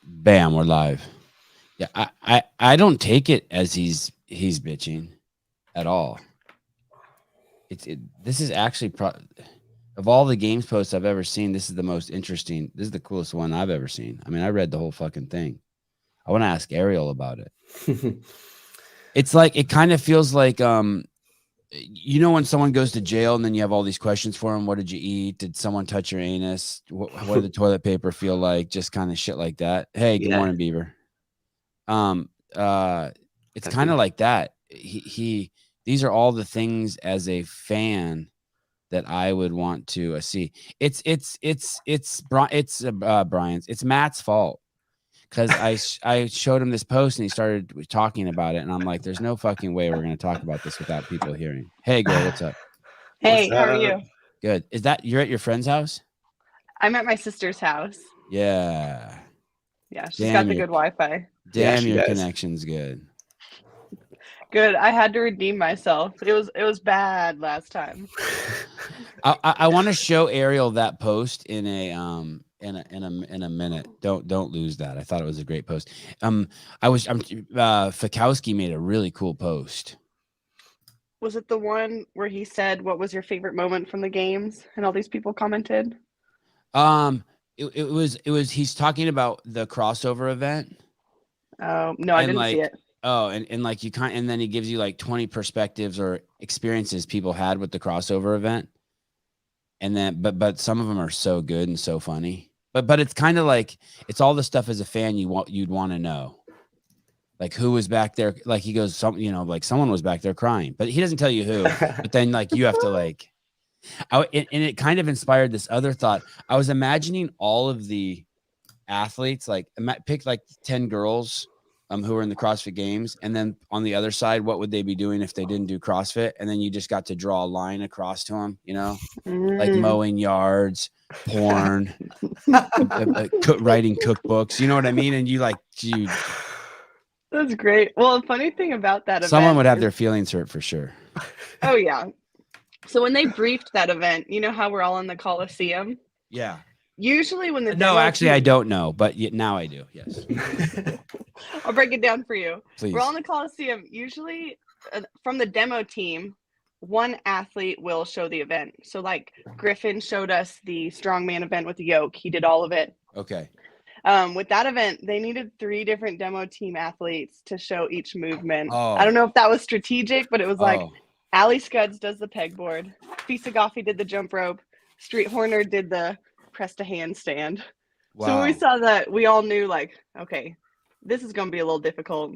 Bam, we're live. Yeah, I don't take it as he's bitching at all. This is actually of all the games posts I've ever seen, this is the most interesting. This is the coolest one I've ever seen. I mean, I read the whole fucking thing. I want to ask Arielle about it. It's like, it kind of feels like you know when someone goes to jail and then you have all these questions for them. What did you eat? Did someone touch your anus? What did the toilet paper feel like? Just kind of shit like that. Hey, good morning, Beaver. It's kind of like that. These are all the things as a fan that I would want to see. It's Brian's. It's Matt's fault. Because I showed him this post and he started talking about it. And I'm like, there's no fucking way we're going to talk about this without people hearing. Hey, girl, what's up? Hey, how are you? Good. Is that you're at your friend's house? I'm at my sister's house. Yeah. Yeah, she's got the good Wi-Fi. Damn, your connection's good. Good. I had to redeem myself. It was bad last time. I want to show Arielle that post in a minute. Don't lose that. I thought it was a great post. Fikowski made a really cool post. Was it the one where he said, "What was your favorite moment from the games?" and all these people commented? It was he's talking about the crossover event. Oh, no, I didn't see it. Oh, and like and then he gives you like 20 perspectives or experiences people had with the crossover event. And then, but some of them are so good and so funny. But it's kind of like, it's all the stuff as a fan you'd want to know. Like who was back there? Like he goes, like someone was back there crying, but he doesn't tell you who. But then like you have to like, and it kind of inspired this other thought. I was imagining all of the athletes, like pick like 10 girls who were in the CrossFit Games, and then on the other side, what would they be doing if they didn't do CrossFit? And then you just got to draw a line across to them, like mowing yards, porn, writing cookbooks. You know what I mean? And you. That's great. Well, the funny thing about that event, someone would have their feelings hurt for sure. Oh yeah. So when they briefed that event, you know how we're all in the Coliseum? Yeah. Usually when the I don't know, but now I do. Yes. I'll break it down for you. Please. We're all in the Coliseum. Usually from the demo team, one athlete will show the event. So like Griffin showed us the strongman event with the yoke. He did all of it. Okay. With that event, they needed 3 different demo team athletes to show each movement. Oh. I don't know if that was strategic, but it was like Allie Scuds does the pegboard. Fisa Goffey did the jump rope. Street Horner did the press to handstand. Wow. So when we saw that, we all knew like, okay, this is going to be a little difficult.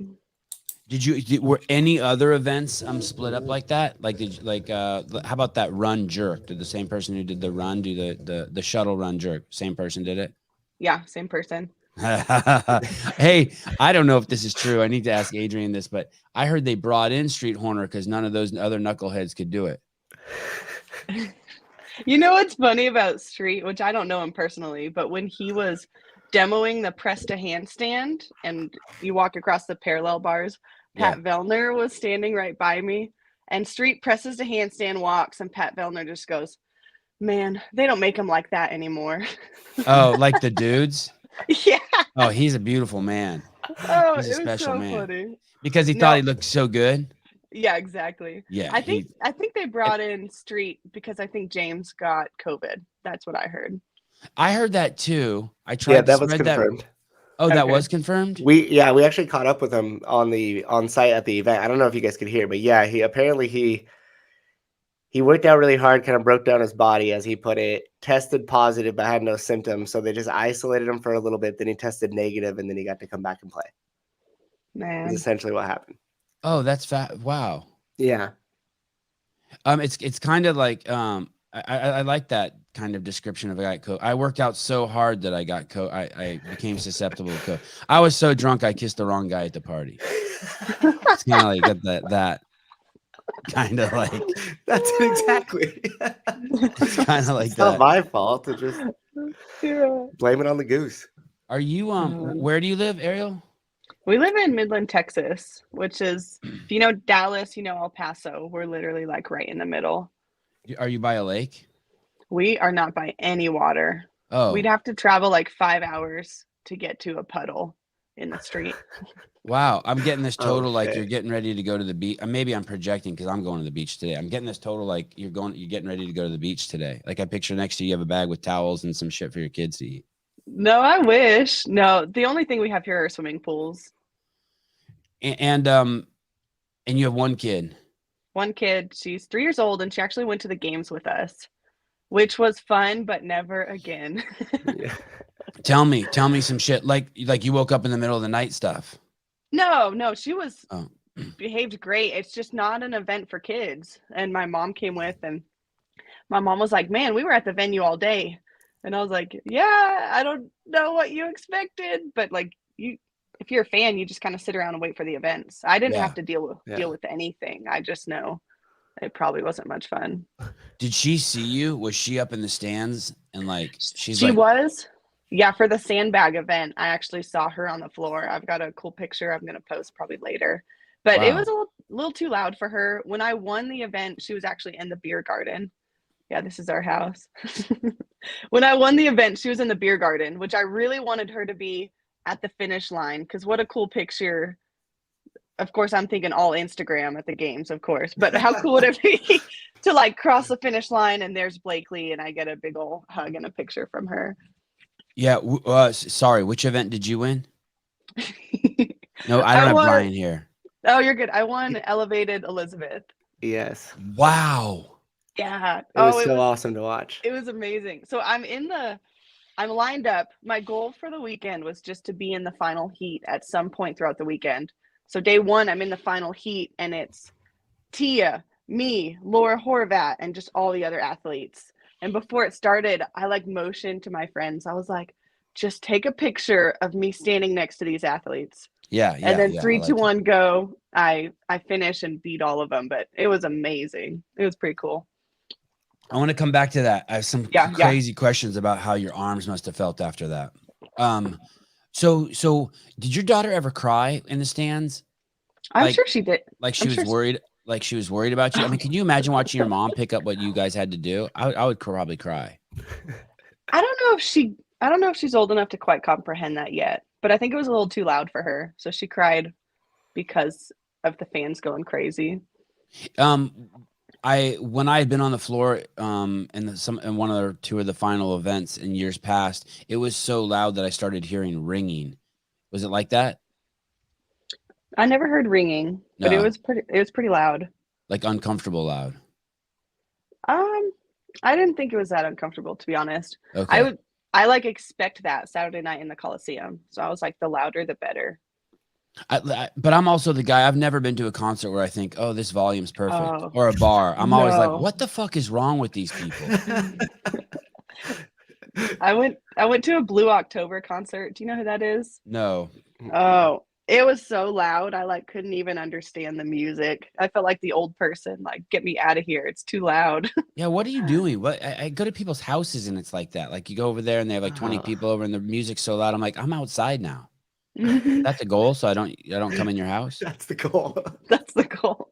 Were any other events split up like that? Like how about that run jerk? Did the same person who did the run do the shuttle run jerk? Same person did it? Yeah, same person. Hey, I don't know if this is true. I need to ask Adrian this, but I heard they brought in Street Horner because none of those other knuckleheads could do it. You know what's funny about Street, which I don't know him personally, but when he was demoing the press to handstand and you walk across the parallel bars, Pat Vellner was standing right by me, and Street presses to handstand, walks, and Pat Vellner just goes, "Man, they don't make him like that anymore." Oh, like the dudes? Yeah. Oh, he's a beautiful man. Oh, he's a special man. Funny. Because he thought he looked so good. Yeah, exactly. Yeah. I think they brought in Street because I think James got COVID. That's what I heard. I heard that too. I tried. Yeah, that was confirmed. Oh, that was confirmed? We actually caught up with him on site at the event. I don't know if you guys could hear, but yeah, he worked out really hard, kind of broke down his body, as he put it, tested positive but had no symptoms. So they just isolated him for a little bit. Then he tested negative, and then he got to come back and play. Man. That's essentially what happened. Oh, that's fat. Wow. Yeah. It's kind of like I like that kind of description of a guy. I worked out so hard that I got I became susceptible to COVID. I was so drunk I kissed the wrong guy at the party. It's kind of like that kind of like. That's it exactly. It's kind of like it's that. Not my fault to just blame it on the goose. Are you where do you live, Arielle? We live in Midland, Texas, which is, if you know Dallas, you know El Paso. We're literally like right in the middle. Are you by a lake? We are not by any water. Oh. We'd have to travel like 5 hours to get to a puddle in the street. Wow. I'm getting this total like shit. you're getting ready to go to the beach. Maybe I'm projecting because I'm going to the beach today. I'm getting this total like you're getting ready to go to the beach today. Like I picture next to you have a bag with towels and some shit for your kids to eat. No, I wish. No, the only thing we have here are swimming pools. And you have one kid. One kid, she's 3 years old, and she actually went to the games with us, which was fun, but never again. Yeah. Tell me some shit. Like you woke up in the middle of the night stuff. No, she was Oh. behaved great. It's just not an event for kids. And my mom came with, and my mom was like, man, we were at the venue all day. And I was like, yeah, I don't know what you expected, but like if you're a fan, you just kind of sit around and wait for the events. I didn't have to deal with anything. I just know it probably wasn't much fun. Did she see you? Was she up in the stands and like she was? Yeah, for the sandbag event, I actually saw her on the floor. I've got a cool picture I'm going to post probably later. But it was a little too loud for her. When I won the event, she was actually in the beer garden. Yeah, this is our house. When I won the event, she was in the beer garden, which I really wanted her to be at the finish line, because what a cool picture. Of course, I'm thinking all Instagram at the games, of course. But how cool would it be to like cross the finish line and there's Blakely and I get a big old hug and a picture from her. Yeah. Sorry. Which event did you win? No, I don't have Brian here. Oh, you're good. I won Elevated Elizabeth. Yes. Wow. Yeah. It was so awesome to watch. It was amazing. So I'm lined up. My goal for the weekend was just to be in the final heat at some point throughout the weekend. So day one, I'm in the final heat, and it's Tia, me, Laura Horvat, and just all the other athletes. And before it started, I like motioned to my friends. I was like, just take a picture of me standing next to these athletes. Yeah. And then 3, 2, 1, go. I finish and beat all of them, but it was amazing. It was pretty cool. I want to come back to that. I have some crazy questions about how your arms must have felt after that. So did your daughter ever cry in the stands? I'm sure she did. Like she was worried. Like she was worried about you. I mean, can you imagine watching your mom pick up what you guys had to do? I would probably cry. I don't know if she's old enough to quite comprehend that yet, but I think it was a little too loud for her. So she cried because of the fans going crazy. When I had been on the floor in one or two of the final events in years past, it was so loud that I started hearing ringing. Was it like that? I never heard ringing, but it was pretty loud. Like uncomfortable loud. I didn't think it was that uncomfortable, to be honest. Okay. I like expect that Saturday night in the Coliseum. So I was like, the louder the better. But I'm also the guy, I've never been to a concert where I think, oh, this volume's perfect, or a bar. I'm always like, what the fuck is wrong with these people? I went to a Blue October concert. Do you know who that is? No. Oh, it was so loud. I like couldn't even understand the music. I felt like the old person, like, get me out of here. It's too loud. Yeah. What are you doing? What I go to people's houses and it's like that. Like you go over there and they have like 20 people over and the music's so loud. I'm like, I'm outside now. That's the goal. So I don't come in your house. That's the goal. That's the goal.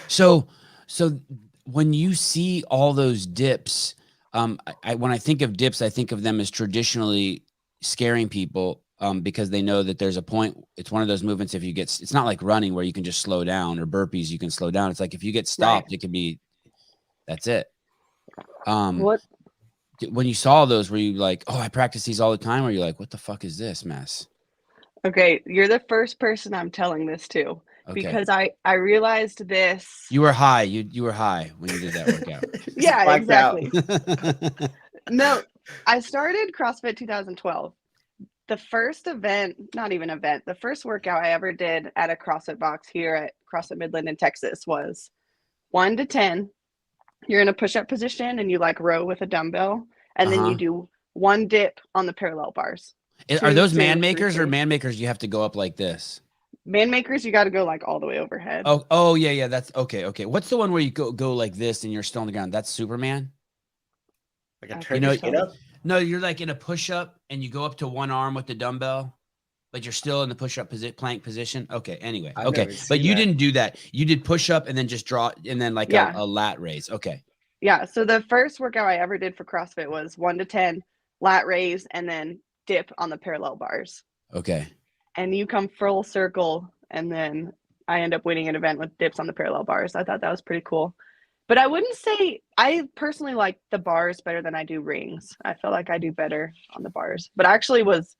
So when you see all those dips, when I think of dips, I think of them as traditionally scaring people because they know that there's a point. It's one of those movements. If you get, it's not like running where you can just slow down, or burpees you can slow down. It's like if you get stopped, it could be, that's it. What? When you saw those, were you like, oh, I practice these all the time? Or you're like, what the fuck is this mess? Okay, you're the first person I'm telling this to, because I realized this. You were high. You were high when you did that workout. Yeah, exactly. No, I started CrossFit 2012. The first the first workout I ever did at a CrossFit box here at CrossFit Midland in Texas was 1 to 10. You're in a push-up position and you like row with a dumbbell, and then you do 1 dip on the parallel bars. Are those man makers or man makers you have to go up like this? Man makers, you got to go like all the way overhead. Oh yeah, that's okay. What's the one where you go like this and you're still on the ground? That's Superman. Like a turkey up? No, you're like in a push-up and you go up to one arm with the dumbbell, but you're still in the push-up plank position. Okay, anyway. Okay, but you didn't do that. You did push-up and then just draw and then like a lat raise. Okay. Yeah, so the first workout I ever did for CrossFit was 1 to 10 lat raise and then dip on the parallel bars. Okay. And you come full circle, and then I end up winning an event with dips on the parallel bars. I thought that was pretty cool. But I wouldn't say, I personally like the bars better than I do rings. I feel like I do better on the bars. But I actually was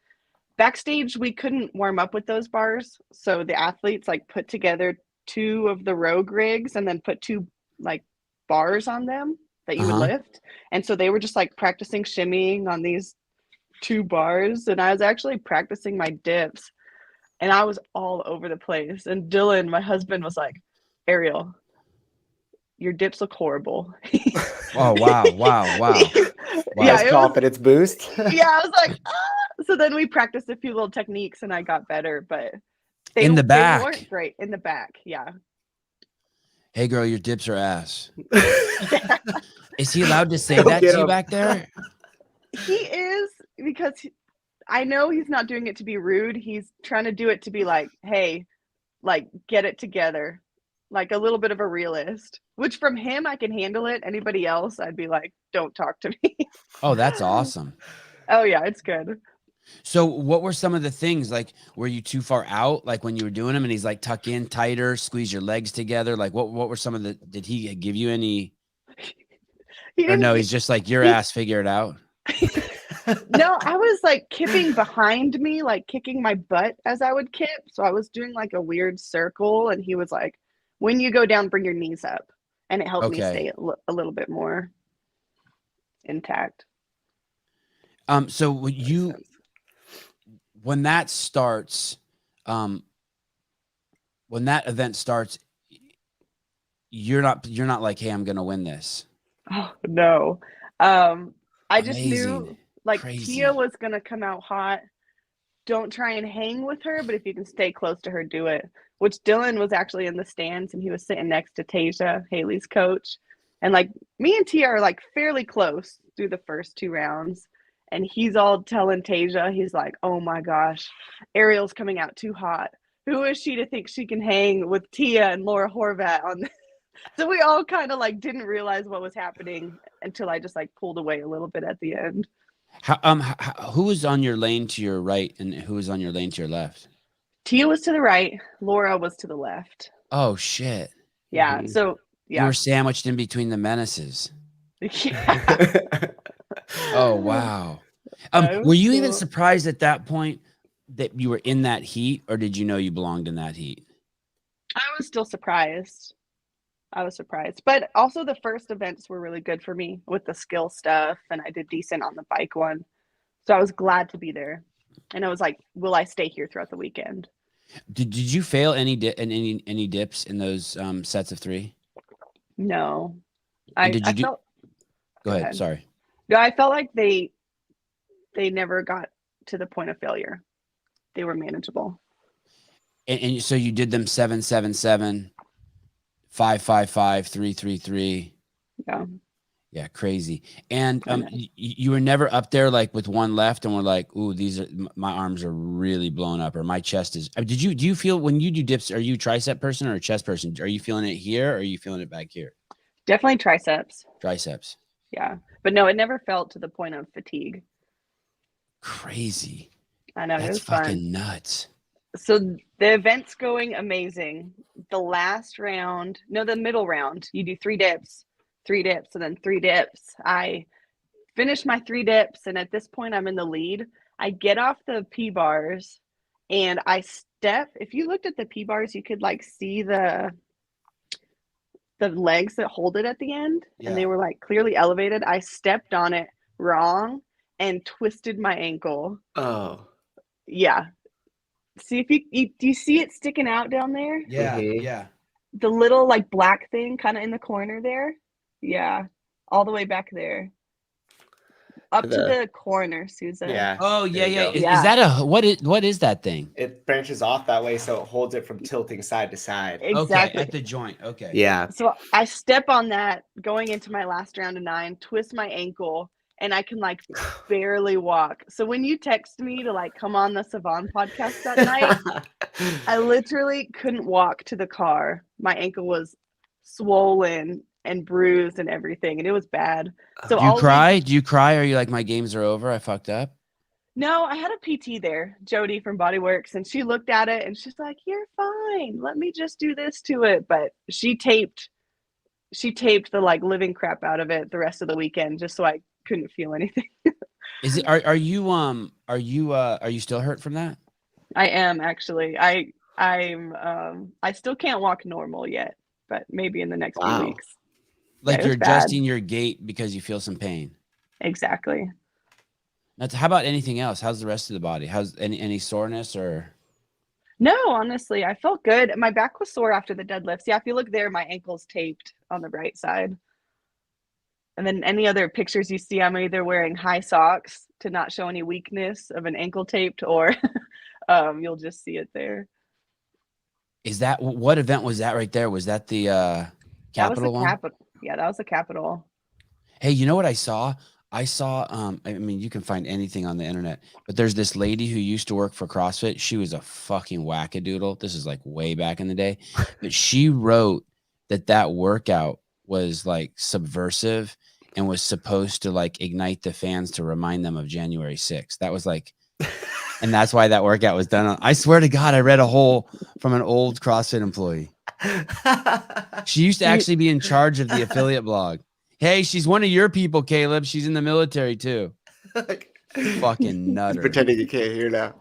backstage, we couldn't warm up with those bars. So the athletes like put together 2 of the rogue rigs and then put 2 like bars on them that you would lift. And so they were just like practicing shimmying on these 2 bars. And I was actually practicing my dips. And I was all over the place. And Dylan, my husband, was like, Arielle, your dips look horrible. Oh, wow. Yeah, Confidence boost. Yeah, I was like, ah. So then we practiced a few little techniques and I got better, but they weren't great in the back. Yeah. Hey girl, your dips are ass. Is he allowed to say that to you back there? He is, because I know he's not doing it to be rude. He's trying to do it to be like, hey, like, get it together. Like a little bit of a realist, which from him, I can handle it. Anybody else, I'd be like, don't talk to me. Oh, that's awesome. Oh yeah, it's good. So what were some of the things, like, were you too far out? Like when you were doing them and he's like, tuck in tighter, squeeze your legs together. Like what were some of the, did he give you any, or no, he's just like, your ass, figure it out. No, I was like kipping behind me, like kicking my butt as I would kip. So I was doing like a weird circle and he was like, when you go down, bring your knees up. And it helped me stay a little bit more intact. So when that starts, when that event starts, you're not like, hey, I'm going to win this. Oh, no. I just knew like Tia was going to come out hot. Don't try and hang with her, but if you can stay close to her, do it. Which Dylan was actually in the stands and he was sitting next to Tasia, Haley's coach. And like me and Tia are like fairly close through the first 2 rounds. And he's all telling Tasia, he's like, oh my gosh, Arielle's coming out too hot. Who is she to think she can hang with Tia and Laura Horvat on this? So we all kind of like didn't realize what was happening until I just like pulled away a little bit at the end. Who was on your lane to your right and who was on your lane to your left? Tia was to the right. Laura was to the left. Oh, shit. Yeah. Mm-hmm. So, yeah. You were sandwiched in between the menaces. Yeah. Oh, wow. Were you even surprised at that point that you were in that heat, or did you know you belonged in that heat? I was still surprised. But also the first events were really good for me with the skill stuff, and I did decent on the bike one. So I was glad to be there. And I was like, will I stay here throughout the weekend? Did you fail any dips in those sets of 3? No. Go ahead. Sorry. No, I felt like they never got to the point of failure. They were manageable. And so you did them 7-7-7, 5-5-5, 3-3-3. Yeah. Yeah, crazy. And you were never up there like with one left and we're like, ooh, my arms are really blown up or my chest is. Do you feel when you do dips, are you a tricep person or a chest person? Are you feeling it here or are you feeling it back here? Definitely triceps. Triceps. Yeah. But no, it never felt to the point of fatigue. Crazy. I know. That's fucking nuts. So the event's going amazing. The middle round, you do 3 dips, and then 3 dips. I finished my 3 dips, and at this point, I'm in the lead. I get off the P bars, and I step. If you looked at the P bars, you could like see the legs that hold it at the end, and they were like clearly elevated. I stepped on it wrong and twisted my ankle. Oh, yeah. See if do you see it sticking out down there? Yeah, Mm-hmm. yeah. The little like black thing kind of in the corner there. Yeah, all the way back there. Up to the corner, Susan. Yeah. Oh, yeah, yeah. Is Yeah. that what is that thing? It branches off that way, so it holds it from tilting side to side. Exactly. Okay, at the joint. Okay. Yeah. So I step on that going into my last round of 9, twist my ankle, and I can like barely walk. So when you text me to like come on the Sevan podcast that night, I literally couldn't walk to the car. My ankle was swollen and bruised and everything, and it was bad. So Do you cry? Do you cry? Or are you like, my games are over? I fucked up? No, I had a PT there, Jody from Bodyworks, and she looked at it and she's like, "You're fine. Let me just do this to it." But she taped the like living crap out of it the rest of the weekend just so I couldn't feel anything. Is it? Are you still hurt from that? I am actually. I still can't walk normal yet, but maybe in the next few Wow. weeks. Like it you're was bad. adjusting your gait because you feel some pain. Exactly. How about anything else? How's the rest of the body? How's any soreness or? No, honestly, I felt good. My back was sore after the deadlifts. Yeah, if you look there, my ankle's taped on the right side. And then any other pictures you see, I'm either wearing high socks to not show any weakness of an ankle taped, or you'll just see it there. Is that what event was that right there? Was that the Capital one? Yeah, that was the Capital. Hey, you know what I saw? I saw, I mean, you can find anything on the internet, but there's this lady who used to work for CrossFit. She was a fucking wackadoodle. This is like way back in the day, but she wrote that workout was like subversive and was supposed to like ignite the fans to remind them of January 6th. That was like, and that's why that workout was done. I swear to God, I read a whole from an old CrossFit employee. She used to actually be in charge of the affiliate blog. Hey, she's one of your people, Caleb. She's in the military too. Fucking nutter. Pretending you can't hear now.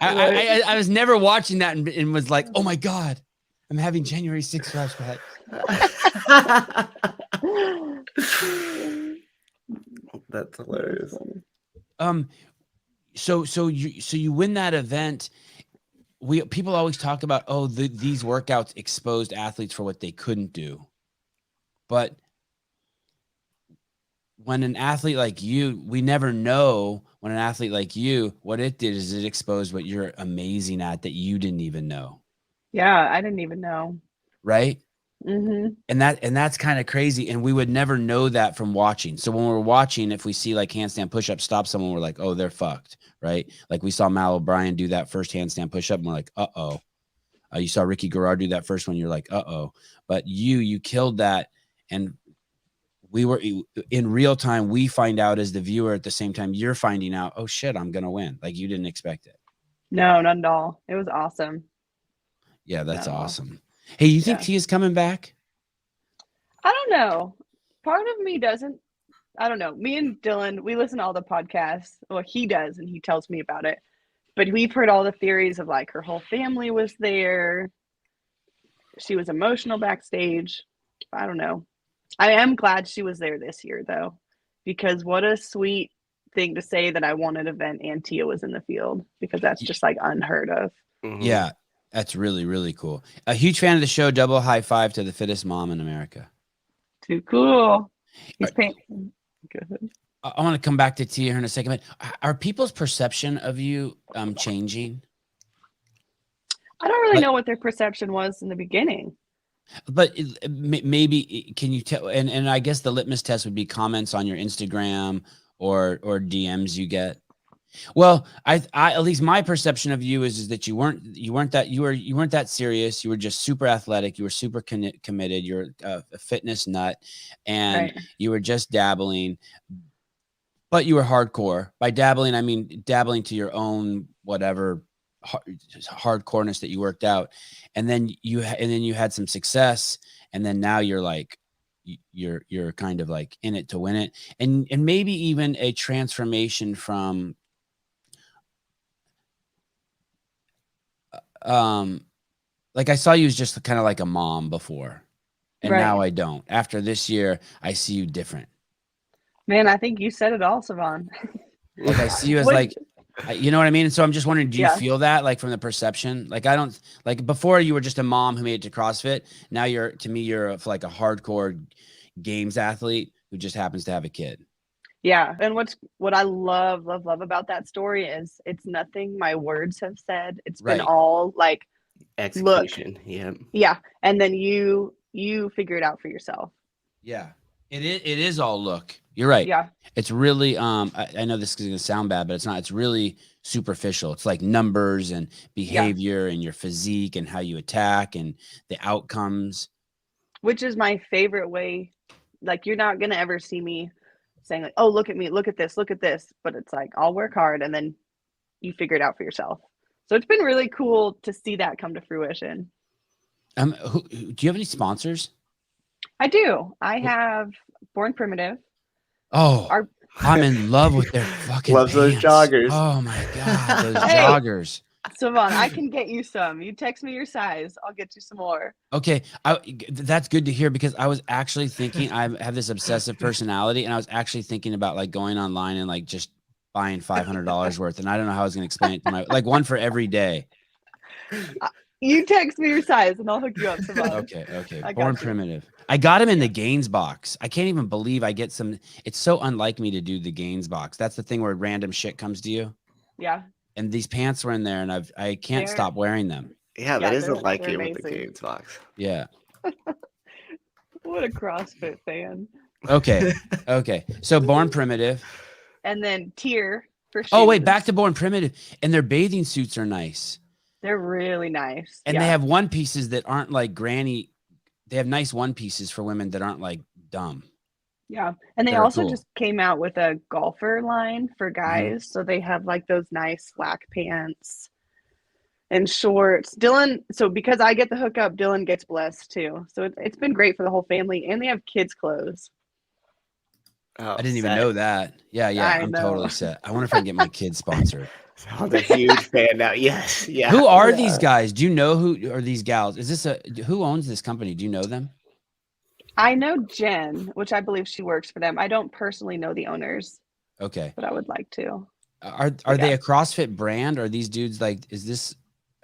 I was never watching that and was like, oh my God, I'm having January 6th flashback. That's hilarious. So you win that event. People always talk about, these workouts exposed athletes for what they couldn't do. But when an athlete like you, we never know when an athlete like you, what it did is it exposed what you're amazing at that you didn't even know. Yeah, I didn't even know. Right. Mm-hmm. And that's kind of crazy. And we would never know that from watching. So when we're watching, if we see like handstand push-up stop someone, we're like, oh, they're fucked. Right. Like we saw Mal O'Brien do that first handstand push-up and we're like, uh-oh. You saw Ricky Garrard do that first one. You're like, uh-oh. But you killed that. And we were in real time. We find out as the viewer at the same time you're finding out, oh shit, I'm going to win. Like you didn't expect it. No, not at all. It was awesome. Yeah, that's awesome. Hey, you think Tia's coming back? I don't know. Part of me doesn't. I don't know. Me and Dylan, we listen to all the podcasts. Well, he does, and he tells me about it. But we've heard all the theories of like her whole family was there. She was emotional backstage. I don't know. I am glad she was there this year, though, because what a sweet thing to say that I won an event and Tia was in the field, because that's just like unheard of. Mm-hmm. Yeah, that's really, really cool. A huge fan of the show. Double high five to the fittest mom in America. Too cool. He's paying. Good. I want to come back to Tia here in a second. But are people's perception of you changing? I don't really know what their perception was in the beginning. But maybe can you tell? And I guess the litmus test would be comments on your Instagram or DMs you get. Well, I at least my perception of you is that you weren't that serious. You were just super athletic. You were super committed. You're a fitness nut, and you were just dabbling. But you were hardcore. By dabbling, I mean dabbling to your own whatever hardcoreness that you worked out, and then you had some success, and then now you're like you're kind of like in it to win it, and maybe even a transformation from like I saw you as just kind of like a mom before, and now I don't. After this year, I see you different. Man, I think you said it all, Sevan. Like I see you as like, you know what I mean? And so I'm just wondering, do you feel that like from the perception? Like I don't, like before you were just a mom who made it to CrossFit. Now you're like a hardcore games athlete who just happens to have a kid. Yeah. And what I love about that story is it's nothing my words have said. It's been all like execution. Look. Yeah. And then you figure it out for yourself. Yeah. It is all look. You're right. Yeah. It's really, I know this is going to sound bad, but it's not. It's really superficial. It's like numbers and behavior and your physique and how you attack and the outcomes. Which is my favorite way. Like you're not going to ever see me saying like, oh, look at me, look at this, but it's like, I'll work hard and then you figure it out for yourself. So it's been really cool to see that come to fruition. Do you have any sponsors? I do. I have Born Primitive. Oh, I'm in love with their fucking Loves those pants. joggers. Oh my God, those Hey. joggers. Sevan, I can get you some. You text me your size. I'll get you some more. Okay, that's good to hear because I was actually thinking I have this obsessive personality, and I was actually thinking about like going online and like just buying $500 worth, and I don't know how I was going to explain it to my like one for every day. You text me your size, and I'll hook you up, Sevan. Okay. I got Born you. Primitive. I got him in the Gains box. I can't even believe I get some. It's so unlike me to do the Gains box. That's the thing where random shit comes to you. Yeah. And these pants were in there, and I can't stop wearing them. Yeah, that isn't like they're you with the amazing. Games box. Yeah. What a CrossFit fan. Okay. So Born Primitive. And then Tier for shoes. Oh wait, back to Born Primitive. And their bathing suits are nice. They're really nice. And they have one pieces that aren't like granny. They have nice one pieces for women that aren't like dumb. Yeah. And they They're also cool. just came out with a golfer line for guys. So they have like those nice slack pants and shorts. Dylan, so because I get the hookup, Dylan gets blessed too. So it's been great for the whole family. And they have kids' clothes. Oh, I didn't even know that. Yeah, I I'm know. totally set. I wonder if I can get my kids sponsored. I'm a huge fan now. Yes, yeah. Who are Yeah. these guys? Do you know who are these gals? Is this who owns this company? Do you know them? I know Jen, which I believe she works for them. I don't personally know the owners, Okay. but I would like to. Are they a CrossFit brand? Or are these dudes like,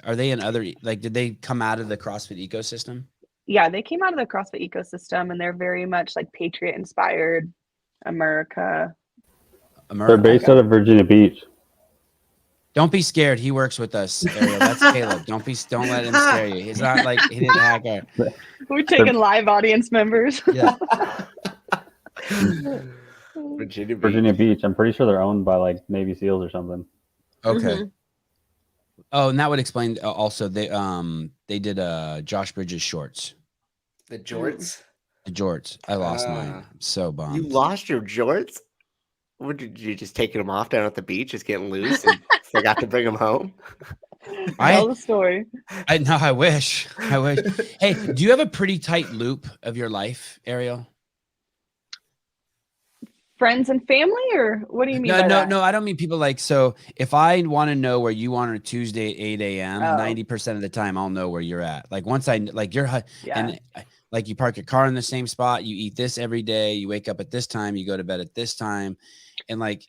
are they in other, like, did they come out of the CrossFit ecosystem? Yeah, they came out of the CrossFit ecosystem and they're very much like Patriot inspired America. They're based out of Virginia Beach. Don't be scared. He works with us, Arielle. That's Caleb. Don't let him scare you. He's not like, he didn't hack our. We're taking live audience members. Yeah. Virginia Beach. I'm pretty sure they're owned by like Navy SEALs or something. Okay. Mhm. Oh, and that would explain also they did Josh Bridges shorts. The jorts. The jorts. I lost mine. I'm so bummed. You lost your jorts? What did you just taking them off down at the beach, just getting loose, and forgot to bring them home? Tell the story. I wish. Hey, do you have a pretty tight loop of your life, Arielle? Friends and family, or what do you mean? by that? No. I don't mean people like. So if I want to know where you are on a Tuesday at 8 a.m., Oh. 90% of the time I'll know where you're at. Like once I like you're Yeah. and like you park your car in the same spot, you eat this every day, you wake up at this time, you go to bed at this time, and like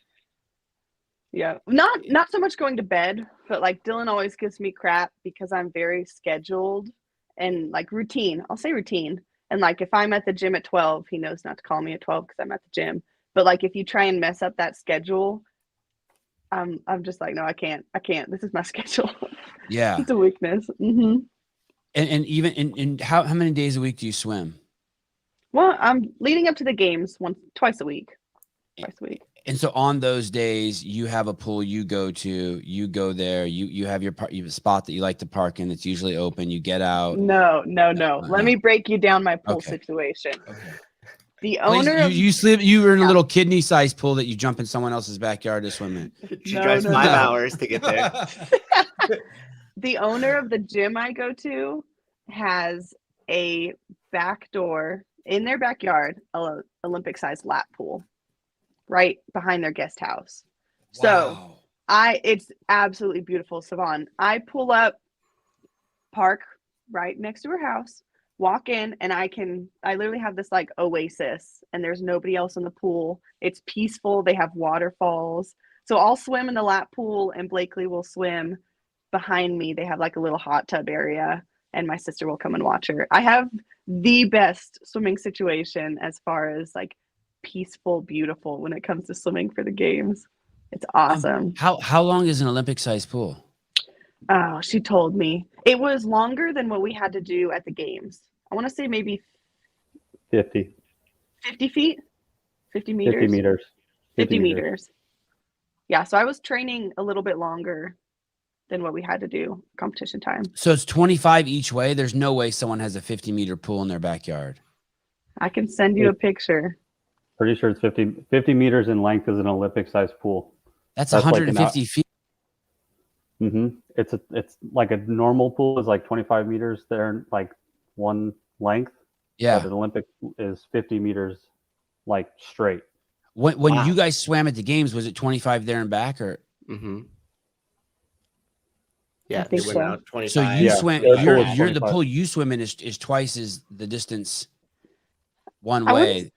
Yeah, not so much going to bed, but like Dylan always gives me crap because I'm very scheduled and like routine. I'll say routine. And like if I'm at the gym at 12, he knows not to call me at 12 because I'm at the gym. But like if you try and mess up that schedule, I'm just like, no, I can't. This is my schedule. yeah. It's a weakness. Mm-hmm. And even in how many days a week do you swim? Well, I'm leading up to the games twice a week. And so on those days, you have a pool you go to, you go there, you have you have a spot that you like to park in that's usually open. You get out. No. Let me break you down my pool Okay. situation. Okay. The Please, owner you were in a little kidney-sized pool that you jump in someone else's backyard to swim in. She No, drives no, 5 no. hours to get there. The owner of the gym I go to has a back door in their backyard, Olympic-sized lap pool right behind their guest house. So it's absolutely beautiful, Sevan. I pull up, park right next to her house, walk in, and I literally have this like oasis, and there's nobody else in the pool. It's peaceful. They have waterfalls. So I'll swim in the lap pool, and Blakely will swim behind me. They have like a little hot tub area, and my sister will come and watch her. I have the best swimming situation as far as like peaceful, beautiful when it comes to swimming for the games. It's awesome. How long is an Olympic-sized pool? Oh, she told me it was longer than what we had to do at the games. I want to say maybe 50 feet, 50 meters. 50 meters. 50 meters. Yeah, so I was training a little bit longer than what we had to do competition time. So it's 25 each way. There's no way someone has a 50-meter pool in their backyard. I can send you a picture. Pretty sure it's 50 meters in length is an Olympic-sized pool. That's Like 150 feet. It's like a normal pool is like 25 meters there, like one length. Yeah. But an Olympic is 50 meters, like straight. When you guys swam at the games, was it 25 there and back, or? Mm-hmm. Yeah, I think they went so. out 25. So you swim. their pool You're is the 25. pool you swim in is twice as the distance one I way.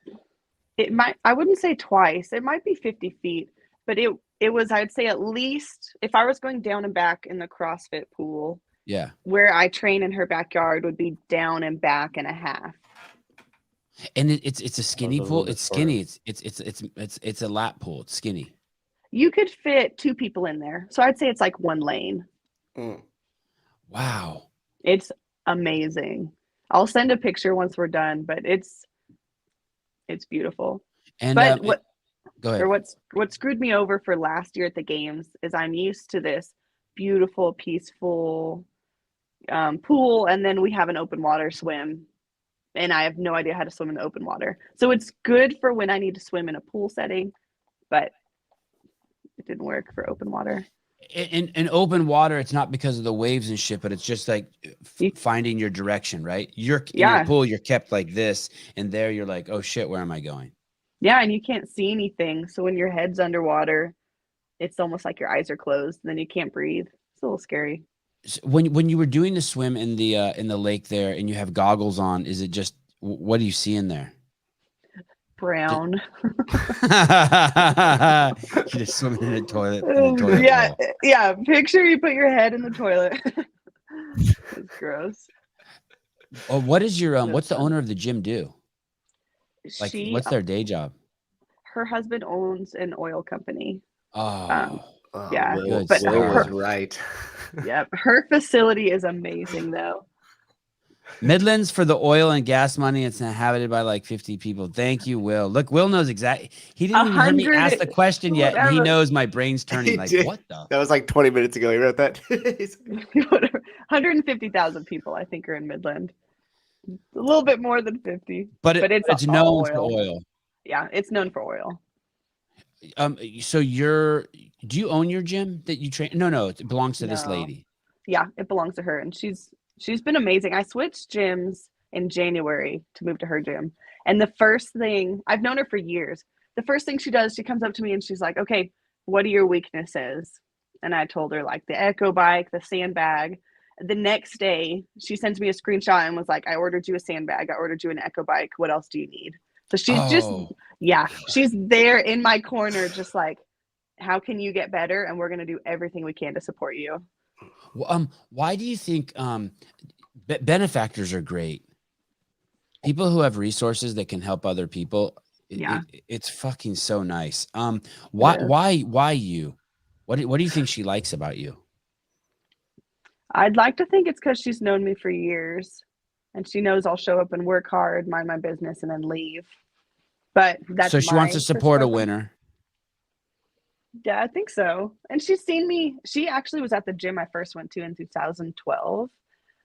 I wouldn't say twice. It might be 50 feet, but it was, I'd say at least, if I was going down and back in the CrossFit pool, Yeah. where I train in her backyard would be down and back and a half. And it's a skinny those are a pool. little bit It's skinny. It's a lap pool. It's skinny. You could fit 2 people in there. So I'd say it's like 1 lane. Mm. Wow. It's amazing. I'll send a picture once we're done, but it's beautiful. And But go ahead. what screwed me over for last year at the games is I'm used to this beautiful, peaceful pool, and then we have an open water swim, and I have no idea how to swim in the open water. So it's good for when I need to swim in a pool setting, but it didn't work for open water. In open water, it's not because of the waves and shit, but it's just like finding your direction, right? You're in your pool, you're kept like this, and there you're like, oh shit, where am I going? Yeah, and you can't see anything. So when your head's underwater, it's almost like your eyes are closed, and then you can't breathe. It's a little scary. So when you were doing the swim in the lake there, and you have goggles on, is it just what do you see in there? Brown. You're just swimming in a toilet. Bowl. Yeah. Picture you put your head in the toilet. It's gross. Oh, what is your what's the owner of the gym do? Like, what's their day job? Her husband owns an oil company. Oh, yeah, Will, but Will was right. Yep, her facility is amazing though. Midlands for the oil and gas money. It's inhabited by like 50 people. Thank you, Will. Look, Will knows exactly. He didn't even hear me ask the question yet. And he knows my brain's turning. Like, what the? That was like 20 minutes ago. He wrote that. 150,000 people, I think, are in Midland. A little bit more than 50. But it's known for oil. oil. Yeah, it's known for oil. So do you own your gym that you train? No, it belongs to this lady. Yeah, it belongs to her, and she's been amazing. I switched gyms in January to move to her gym, and the first thing, I've known her for years. The first thing she does, she comes up to me and she's like, "Okay, what are your weaknesses?" And I told her like the Echo bike, the sandbag. The next day, she sends me a screenshot and was like, "I ordered you a sandbag. I ordered you an Echo bike. What else do you need?" So she's she's there in my corner, just like, how can you get better? And we're going to do everything we can to support you. Why do you think benefactors are great? People who have resources that can help other people. It's fucking so nice. Why you? What do you think she likes about you? I'd like to think it's because she's known me for years, and she knows I'll show up and work hard, mind my business, and then leave. But that's so she wants to support a winner. Yeah, I think so. And she's seen me. She actually was at the gym I first went to in 2012.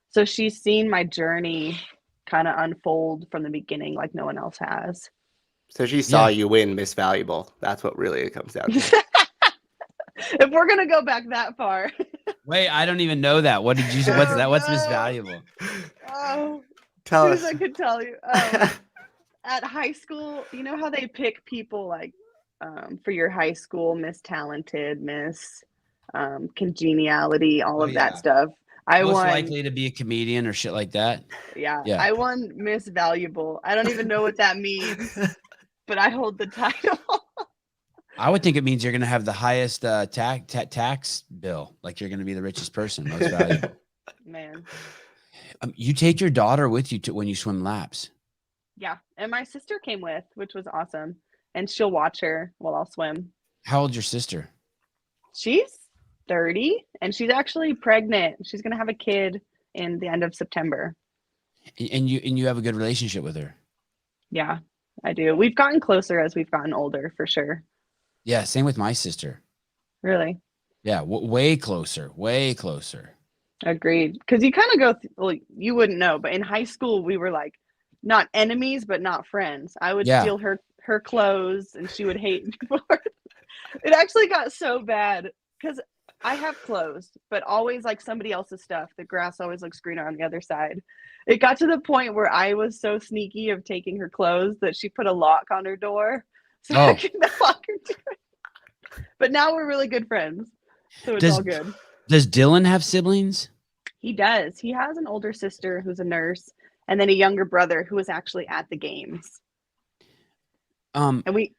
So she's seen my journey kind of unfold from the beginning like no one else has. So she saw you win Miss Valuable. That's what really it comes down to. If we're going to go back that far. Wait, I don't even know that. What did you say? What's that? What's Miss Valuable? Oh, Tell us. I could tell you. At high school, you know how they pick people like for your high school, Miss Talented, Miss Congeniality, all of that stuff. I Most won. likely to be a comedian or shit like that. Yeah, I won Miss Valuable. I don't even know what that means, but I hold the title. I would think it means you're going to have the highest tax bill. Like you're going to be the richest person, most valuable. Man. You take your daughter with you when you swim laps. Yeah, and my sister came with, which was awesome. And she'll watch her while I'll swim. How old's your sister? She's 30, and she's actually pregnant. She's going to have a kid in the end of September. And you have a good relationship with her? Yeah, I do. We've gotten closer as we've gotten older, for sure. Yeah, same with my sister. Really? Yeah, way closer, way closer. Agreed. Because you kind of go, you wouldn't know, but in high school, we were like, not enemies, but not friends. I would steal her her clothes, and she would hate me for it. It actually got so bad because I have clothes, but always like somebody else's stuff. The grass always looks greener on the other side. It got to the point where I was so sneaky of taking her clothes that she put a lock on her door so I could not lock her to it. But now we're really good friends, so it's all good. Does Dylan have siblings? He does. He has an older sister who's a nurse, and then a younger brother who was actually at the games. And we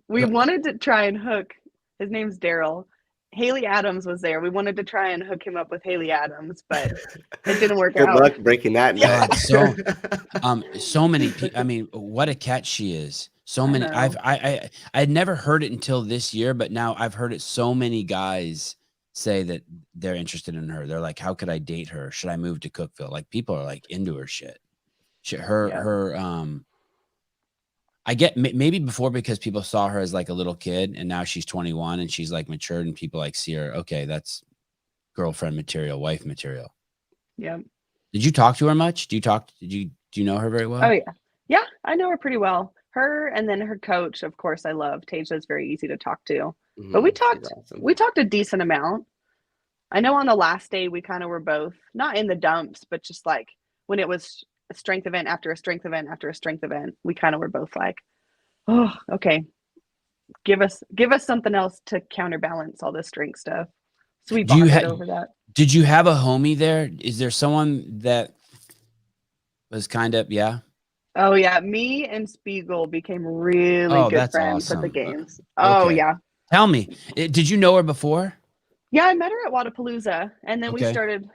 wanted to try and hook. His name's Daryl. Haley Adams was there. We wanted to try and hook him up with Haley Adams, but it didn't work out. Good luck breaking that. Yeah, so many people. I mean, what a catch she is. So many. I had never heard it until this year, but now I've heard it. So many guys say that they're interested in her. They're like, how could I date her? Should I move to Cookeville? Like, people are like into her shit. I get maybe before because people saw her as like a little kid, and now she's 21 and she's like matured, and people like see her. Okay, that's girlfriend material, wife material. Yeah. Did you talk to her much? Do you know her very well? Oh yeah. Yeah, I know her pretty well. Her and then her coach, of course, I love. Taja's very easy to talk to. But we talked a decent amount. I know on the last day we kind of were both not in the dumps, but just like when it was a strength event after a strength event after a strength event, we kind of were both like, oh, okay, give us something else to counterbalance all this strength stuff. So we bonded over that. Did you have a homie there? Is there someone that was kind of Oh yeah, me and Speegle became really good friends at the games. Oh okay. Yeah. Tell me, did you know her before? Yeah, I met her at Wadapalooza, and then we started.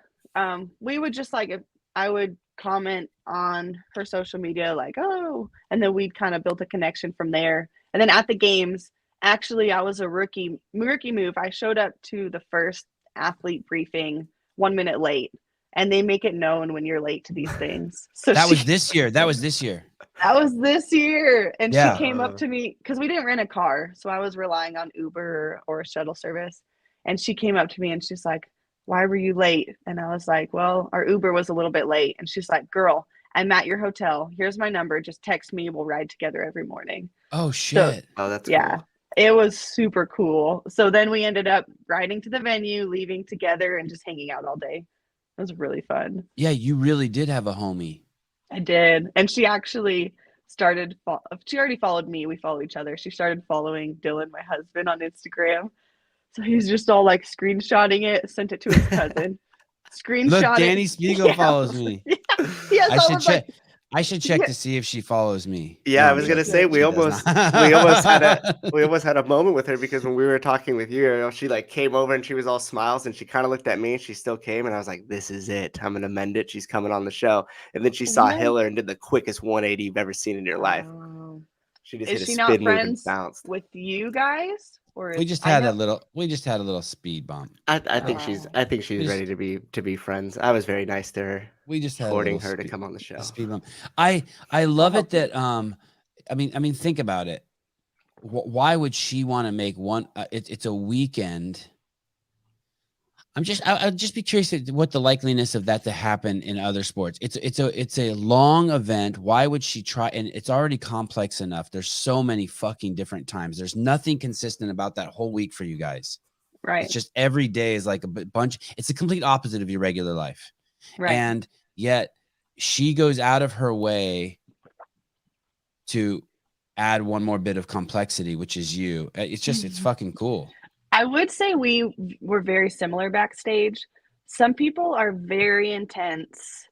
We would just like, I would comment on her social media, like, oh, and then we'd kind of build a connection from there. And then at the games, actually, I was a rookie move. I showed up to the first athlete briefing 1 minute late, and they make it known when you're late to these things. So that was this year. That was this year. And she came up to me because we didn't rent a car, so I was relying on Uber or a shuttle service. And she came up to me and she's like, why were you late? And I was like, well, our Uber was a little bit late. And she's like, girl, I'm at your hotel. Here's my number. Just text me. We'll ride together every morning. Oh, shit. So, that's cool. It was super cool. So then we ended up riding to the venue, leaving together, and just hanging out all day. It was really fun. Yeah, you really did have a homie. I did. And she actually she already followed me. We follow each other. She started following Dylan, my husband, on Instagram. So he's just all like screenshotting it, sent it to his cousin. Look, Dani Speegle follows me. Yeah, I should check to see if she follows me. Yeah, I was gonna say we almost had a moment with her, because when we were talking with you, she like came over and she was all smiles, and she kind of looked at me and she still came, and I was like, this is it. I'm gonna mend it. She's coming on the show. And then she saw Hiller and did the quickest 180 you've ever seen in your life. She just hit a spin move and bounced. With you guys? Or we just had a little speed bump. I think she's ready to be friends. I was very nice to her. We just had courting her to come on the show. Speed bump. I love it that I mean think about it. Why would she want to make one? It's a weekend. I'd just be curious what the likeliness of that to happen in other sports. It's a long event. Why would she try? And it's already complex enough. There's so many fucking different times. There's nothing consistent about that whole week for you guys. Right. It's just every day is like a bunch. It's the complete opposite of your regular life. Right. And yet she goes out of her way to add one more bit of complexity, which is you. It's fucking cool. I would say we were very similar backstage. Some people are very intense,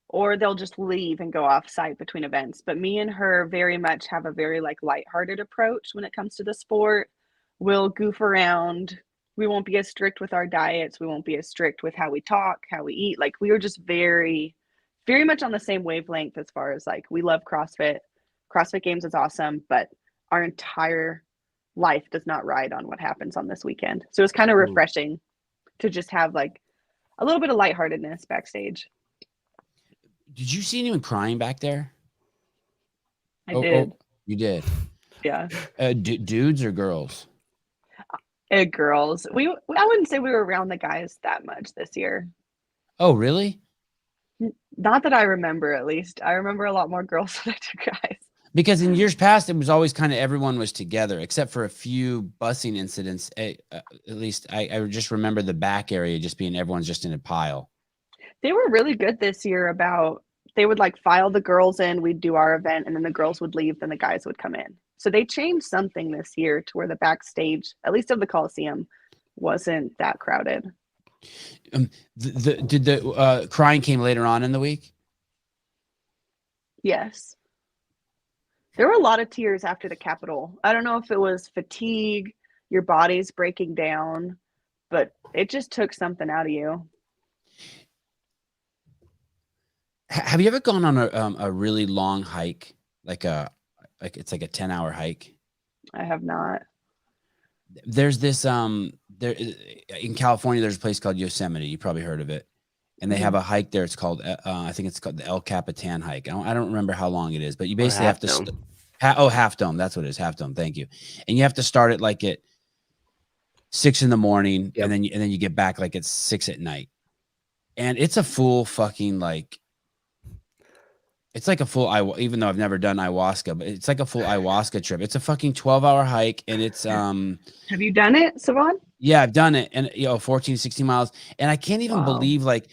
or they'll just leave and go off site between events. But me and her very much have a very like lighthearted approach when it comes to the sport. We'll goof around. We won't be as strict with our diets. We won't be as strict with how we talk, how we eat. Like, we were just very, very much on the same wavelength as far as like, we love CrossFit. CrossFit Games is awesome, but our entire life does not ride on what happens on this weekend. So it's kind of refreshing to just have like a little bit of lightheartedness backstage. Did you see anyone crying back there? I did. You did? Yeah. Dudes or girls? Girls. I wouldn't say we were around the guys that much this year. Oh, really? Not that I remember, at least. I remember a lot more girls than I do guys. Because in years past, it was always kind of everyone was together, except for a few busing incidents. At least I just remember the back area just being everyone's just in a pile. They were really good this year about they would like file the girls in, we'd do our event, and then the girls would leave, then the guys would come in. So they changed something this year to where the backstage, at least of the Coliseum, wasn't that crowded. Did the crying came later on in the week? Yes. There were a lot of tears after the Capitol. I don't know if it was fatigue, your body's breaking down, but it just took something out of you. Have you ever gone on a really long hike, like it's like a 10-hour hike? I have not. There's this there in California. There's a place called Yosemite. You probably heard of it, and they have a hike there. It's called I think it's called the El Capitan Hike. I don't remember how long it is, but you basically have to. Half Dome. That's what it is. Half Dome. Thank you. And you have to start it like at 6 a.m, and then you get back like at 6 p.m. And it's a full fucking like. It's like a full even though I've never done ayahuasca, but it's like a full ayahuasca trip. It's a fucking 12-hour hike, and it's Have you done it, Sevan? Yeah, I've done it, and 14 to 16 miles, and I can't even believe like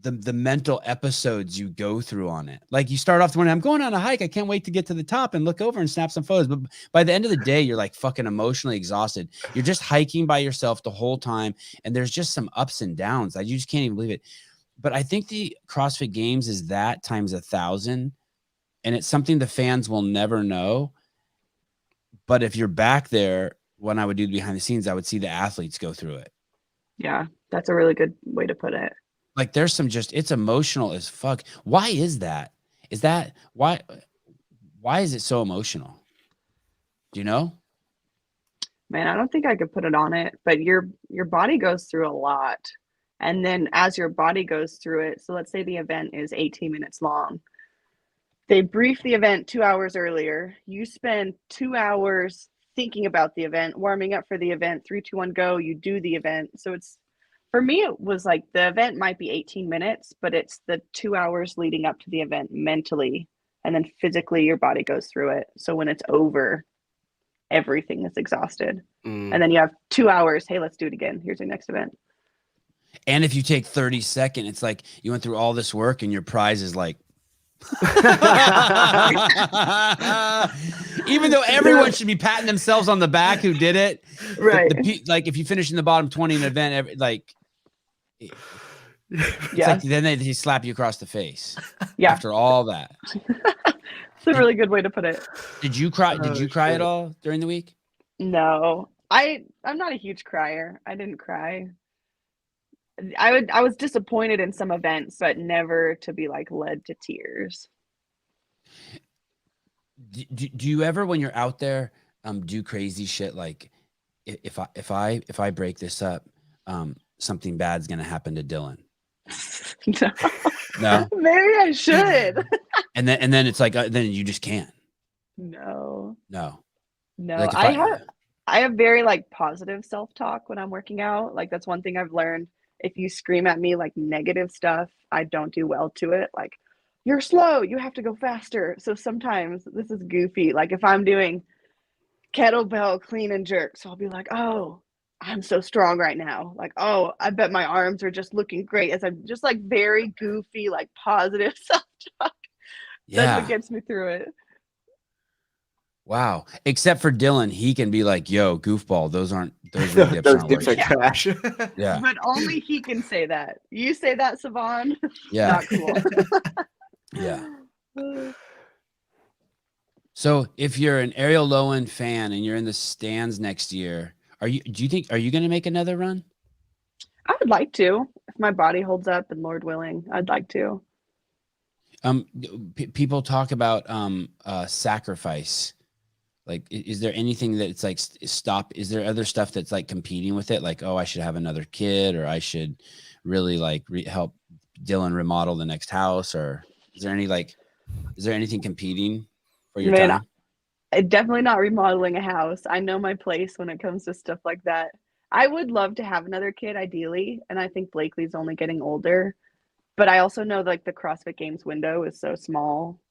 the mental episodes you go through on it. Like you start off the morning, I'm going on a hike. I can't wait to get to the top and look over and snap some photos. But by the end of the day, you're like fucking emotionally exhausted. You're just hiking by yourself the whole time. And there's just some ups and downs. You just can't even believe it. But I think the CrossFit Games is that times 1,000. And it's something the fans will never know. But if you're back there, when I would do behind the scenes, I would see the athletes go through it. Yeah, that's a really good way to put it. Like there's some it's emotional as fuck. Why is that? Why is it so emotional? Do you know? Man, I don't think I could put it on it, but your body goes through a lot. And then as your body goes through it, so let's say the event is 18 minutes long. They brief the event 2 hours earlier. You spend 2 hours thinking about the event, warming up for the event, 3, 2, 1, go, you do the event. So for me, it was like the event might be 18 minutes, but it's the 2 hours leading up to the event mentally. And then physically, your body goes through it. So when it's over, everything is exhausted. And then you have 2 hours. Hey, let's do it again. Here's your next event. And if you take 30 seconds, it's like you went through all this work and your prize is like, even though everyone should be patting themselves on the back who did it, right? Like if you finish in the bottom 20 in an event, yeah, then they slap you across the face. Yeah, after all that. It's a really good way to put it. Did you cry? Did you cry at all during the week? No, I'm not a huge crier. I didn't cry. I was disappointed in some events, but never to be like led to tears. Do you ever, when you're out there, do crazy shit like if I break this up, something bad's gonna happen to Dylan? No. Maybe I should. and then it's like then you just can't. No. Like I have very like positive self-talk when I'm working out. Like that's one thing I've learned. If you scream at me like negative stuff, I don't do well to it. Like, you're slow, you have to go faster. So sometimes this is goofy. Like if I'm doing kettlebell clean and jerk, so I'll be like, oh, I'm so strong right now. Like, oh, I bet my arms are just looking great, as I'm just like very goofy, like positive self-talk. Yeah. That's what gets me through it. Wow. Except for Dylan, he can be like, yo, goofball, those dips are trash. Yeah. But only he can say that. You say that, Sevan? Yeah. Not cool. Yeah. So if you're an Arielle Loewen fan and you're in the stands next year, are you going to make another run? I would like to. If my body holds up and Lord willing, I'd like to. People talk about sacrifice. Like, is there anything that's like stop? Is there other stuff that's like competing with it? Like, oh, I should have another kid, or I should really like help Dylan remodel the next house, or is there anything competing for your time? Definitely not remodeling a house. I know my place when it comes to stuff like that. I would love to have another kid, ideally, and I think Blakely's only getting older. But I also know like the CrossFit Games window is so small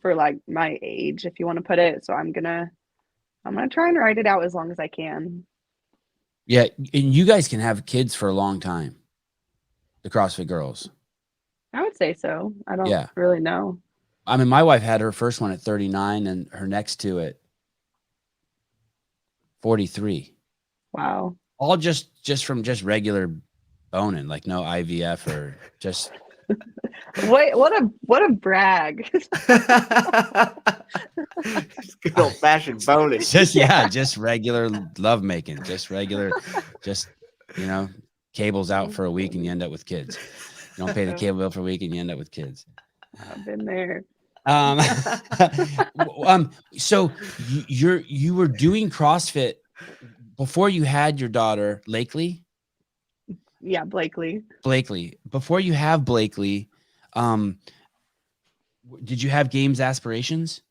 for like my age, if you want to put it. So I'm gonna try and ride it out as long as I can. Yeah, and you guys can have kids for a long time. The CrossFit girls. I would say so. I don't really know. I mean, my wife had her first one at 39 and her next two at 43. Wow. All just from regular boning, like no IVF or just. Wait, what a brag. Good old fashioned bonus. Just regular lovemaking, just regular, cables out for a week and you end up with kids. You don't pay the cable bill for a week and you end up with kids. I've been there. So you were doing CrossFit before you had your daughter, Blakely? Yeah, Blakely. Before you have Blakely, did you have games aspirations?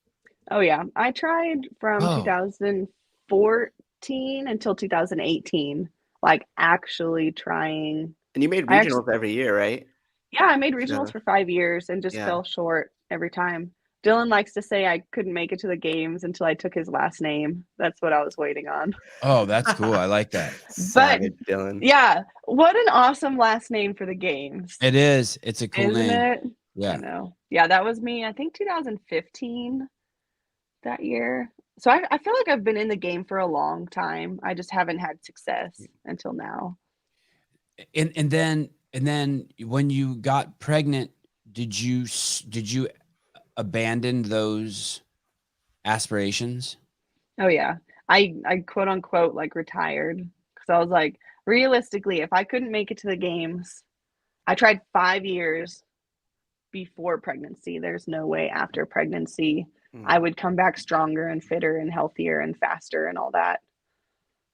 Oh yeah. I tried from 2014 until 2018, like actually trying. And you made regionals every year, right? Yeah, I made regionals for 5 years and just fell short every time. Dylan likes to say I couldn't make it to the games until I took his last name. That's what I was waiting on. Oh, that's cool. I like that. But Dylan. Yeah, what an awesome last name for the games. It is. It's a cool Isn't name. it? Yeah. I know. Yeah, that was me. I think 2015 that year. So I feel like I've been in the game for a long time. I just haven't had success until now. And then when you got pregnant, did you abandon those aspirations? Oh yeah. I quote unquote like retired because I was like, realistically, if I couldn't make it to the games, I tried 5 years before pregnancy. There's no way after pregnancy I would come back stronger and fitter and healthier and faster and all that.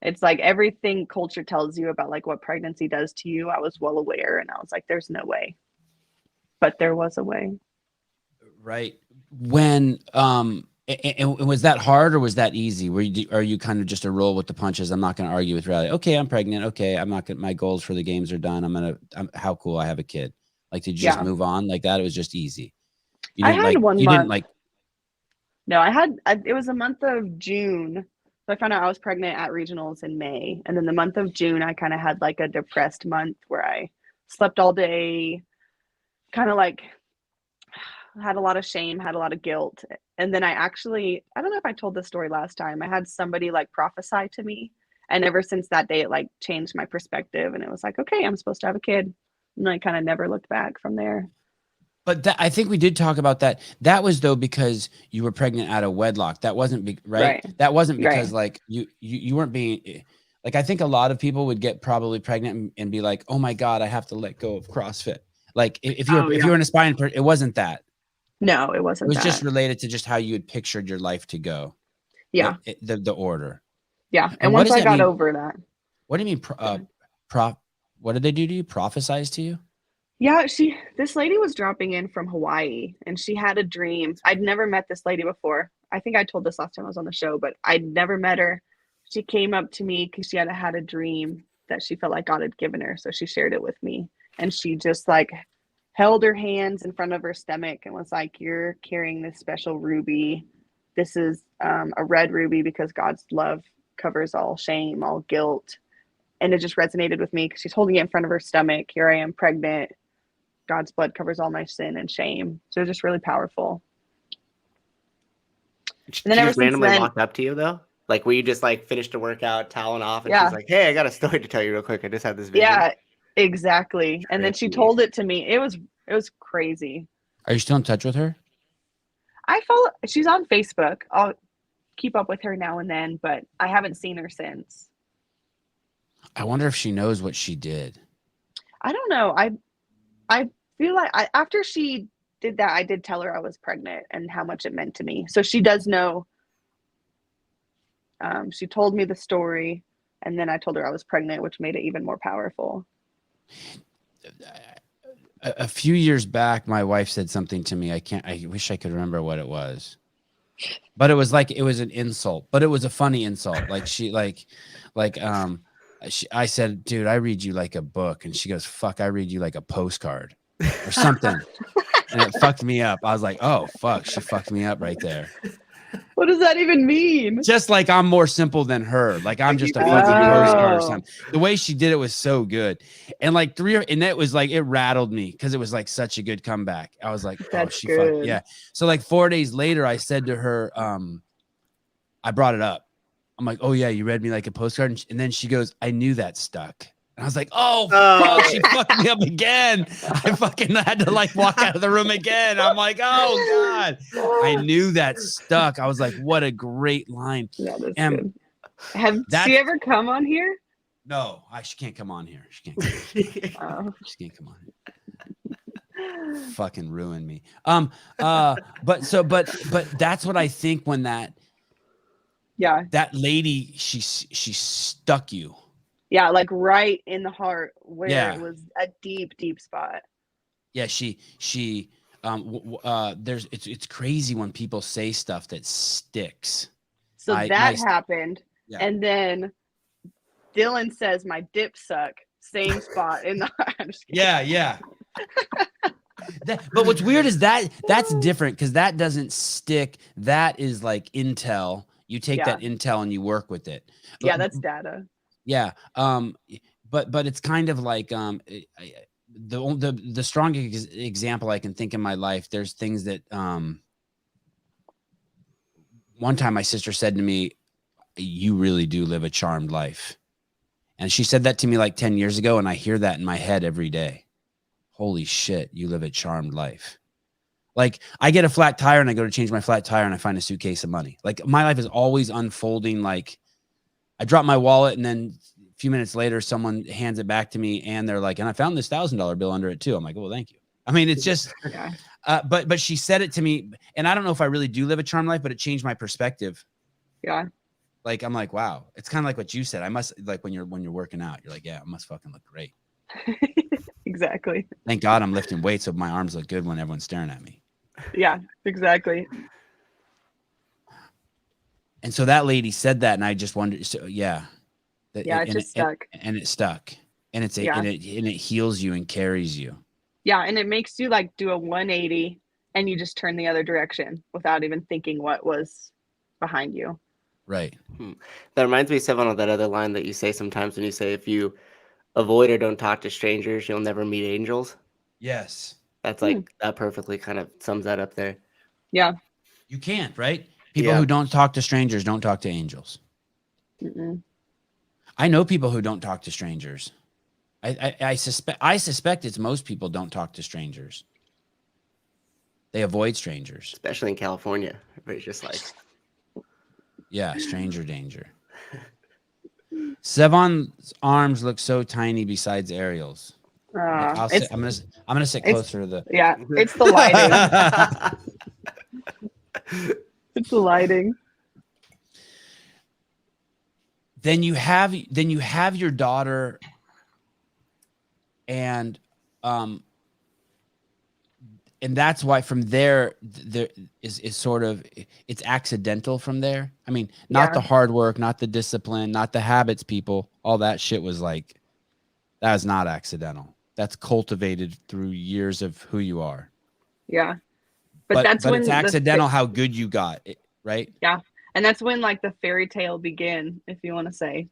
It's like everything culture tells you about like what pregnancy does to you. I was well aware and I was like, there's no way. But there was a way. Right. When and was that hard or was that easy? Are you kind of just a roll with the punches? I'm not going to argue with reality. Okay, I'm pregnant. Okay, I'm not going. My goals for the games are done. How cool. I have a kid. Like, did you just move on like that? It was just easy. I had 1 month. No, It was a month of June. So I found out I was pregnant at regionals in May. And then the month of June, I kind of had like a depressed month where I slept all day, kind of like had a lot of shame, had a lot of guilt. And then I don't know if I told this story last time. I had somebody like prophesy to me. And ever since that day, it like changed my perspective. And it was like, okay, I'm supposed to have a kid. And I kind of never looked back from there. But I think we did talk about that. That was though because you were pregnant out of wedlock. That wasn't right. That wasn't because like you weren't being like. I think a lot of people would get probably pregnant and be like, "Oh my God, I have to let go of CrossFit." Like if you're an aspiring person, it wasn't that. No, it wasn't. It was just related to just how you had pictured your life to go. Yeah. The order. Yeah, and once I got over that. What do you mean? What did they do to you? Prophesize to you? Yeah, this lady was dropping in from Hawaii and she had a dream. I'd never met this lady before. I think I told this last time I was on the show, but I'd never met her. She came up to me because she had a dream that she felt like God had given her. So she shared it with me and she just like held her hands in front of her stomach and was like, "You're carrying this special ruby. This is a red ruby because God's love covers all shame, all guilt." And it just resonated with me because she's holding it in front of her stomach. Here I am pregnant. God's blood covers all my sin and shame. So it's just really powerful. And then she just randomly walked up to you though? Like, were you just like finished a workout, toweling off, and she's like, "Hey, I got a story to tell you real quick. I just had this vision." Yeah, exactly. And then she told it to me. It was crazy. Are you still in touch with her? She's on Facebook. I'll keep up with her now and then, but I haven't seen her since. I wonder if she knows what she did. I don't know. I feel like after she did that, I did tell her I was pregnant and how much it meant to me. So she does know. She told me the story and then I told her I was pregnant, which made it even more powerful. A few years back, my wife said something to me. I wish I could remember what it was, but it was an insult, but it was a funny insult. I said, "Dude, I read you like a book." And she goes, "Fuck, I read you like a postcard." or something. And it fucked me up. I was like, oh, fuck, she fucked me up right there. What does that even mean? Just like I'm more simple than her. Like I'm just a fucking postcard or something. The way she did it was so good. And like and that was like, it rattled me because it was like such a good comeback. I was like, oh, she fucked. Yeah. So like 4 days later, I said to her, I brought it up. I'm like, oh yeah, you read me like a postcard. And then she goes, I knew that stuck. And I was like, oh, fuck, she fucked me up again. I fucking had to like walk out of the room again. I'm like, oh God, I knew that stuck. I was like, what a great line. That is good. Have she ever come on here? No, she can't come on here. She can't come She can't come on here. Fucking ruin me. But that's what I think when that lady, she stuck you. Yeah, like right in the heart where it was a deep, deep spot. Yeah, it's crazy when people say stuff that sticks. So that happened. Yeah. And then Dylan says my dips suck. Same spot in the heart. Yeah. But what's weird is that's different because that doesn't stick. That is like intel. You take that intel and you work with it. Yeah, that's data. Yeah. But it's kind of like the strongest example I can think in my life. There's things that one time my sister said to me, you really do live a charmed life. And she said that to me like 10 years ago. And I hear that in my head every day. Holy shit, you live a charmed life. Like I get a flat tire and I go to change my flat tire and I find a suitcase of money. Like my life is always unfolding. Like I drop my wallet and then a few minutes later, someone hands it back to me and they're like, and I found this $1,000 bill under it too. I'm like, well, thank you. I mean, it's just, but she said it to me and I don't know if I really do live a charmed life, but it changed my perspective. Yeah. Like, I'm like, wow, it's kind of like what you said. I must like when you're working out, you're like, yeah, I must fucking look great. Exactly. Thank God I'm lifting weights so my arms look good when everyone's staring at me. Yeah, exactly. And so that lady said that, and I just wondered. So yeah, it just stuck, and it stuck, and and it heals you and carries you. Yeah, and it makes you like do a 180, and you just turn the other direction without even thinking what was behind you. Right. That reminds me, Sevan, of that other line that you say sometimes when you say, if you avoid or don't talk to strangers, you'll never meet angels. Yes. That's like, that perfectly kind of sums that up there. Yeah. You can't, right? People who don't talk to strangers don't talk to angels. Mm-mm. I know people who don't talk to strangers. I suspect it's most people don't talk to strangers. They avoid strangers. Especially in California. Everybody's just like... Yeah, stranger danger. Sevan's arms look so tiny besides Arielle's. I'm gonna sit closer to the. Yeah, it's the lighting. It's the lighting. Then you have your daughter, and that's why from there is sort of, it's accidental from there. I mean, not the hard work, not the discipline, not the habits, people. All that shit was like, that is not accidental. That's cultivated through years of who you are. Yeah. But when it's accidental how good you got it, right? Yeah. And that's when like the fairy tale began, if you want to say.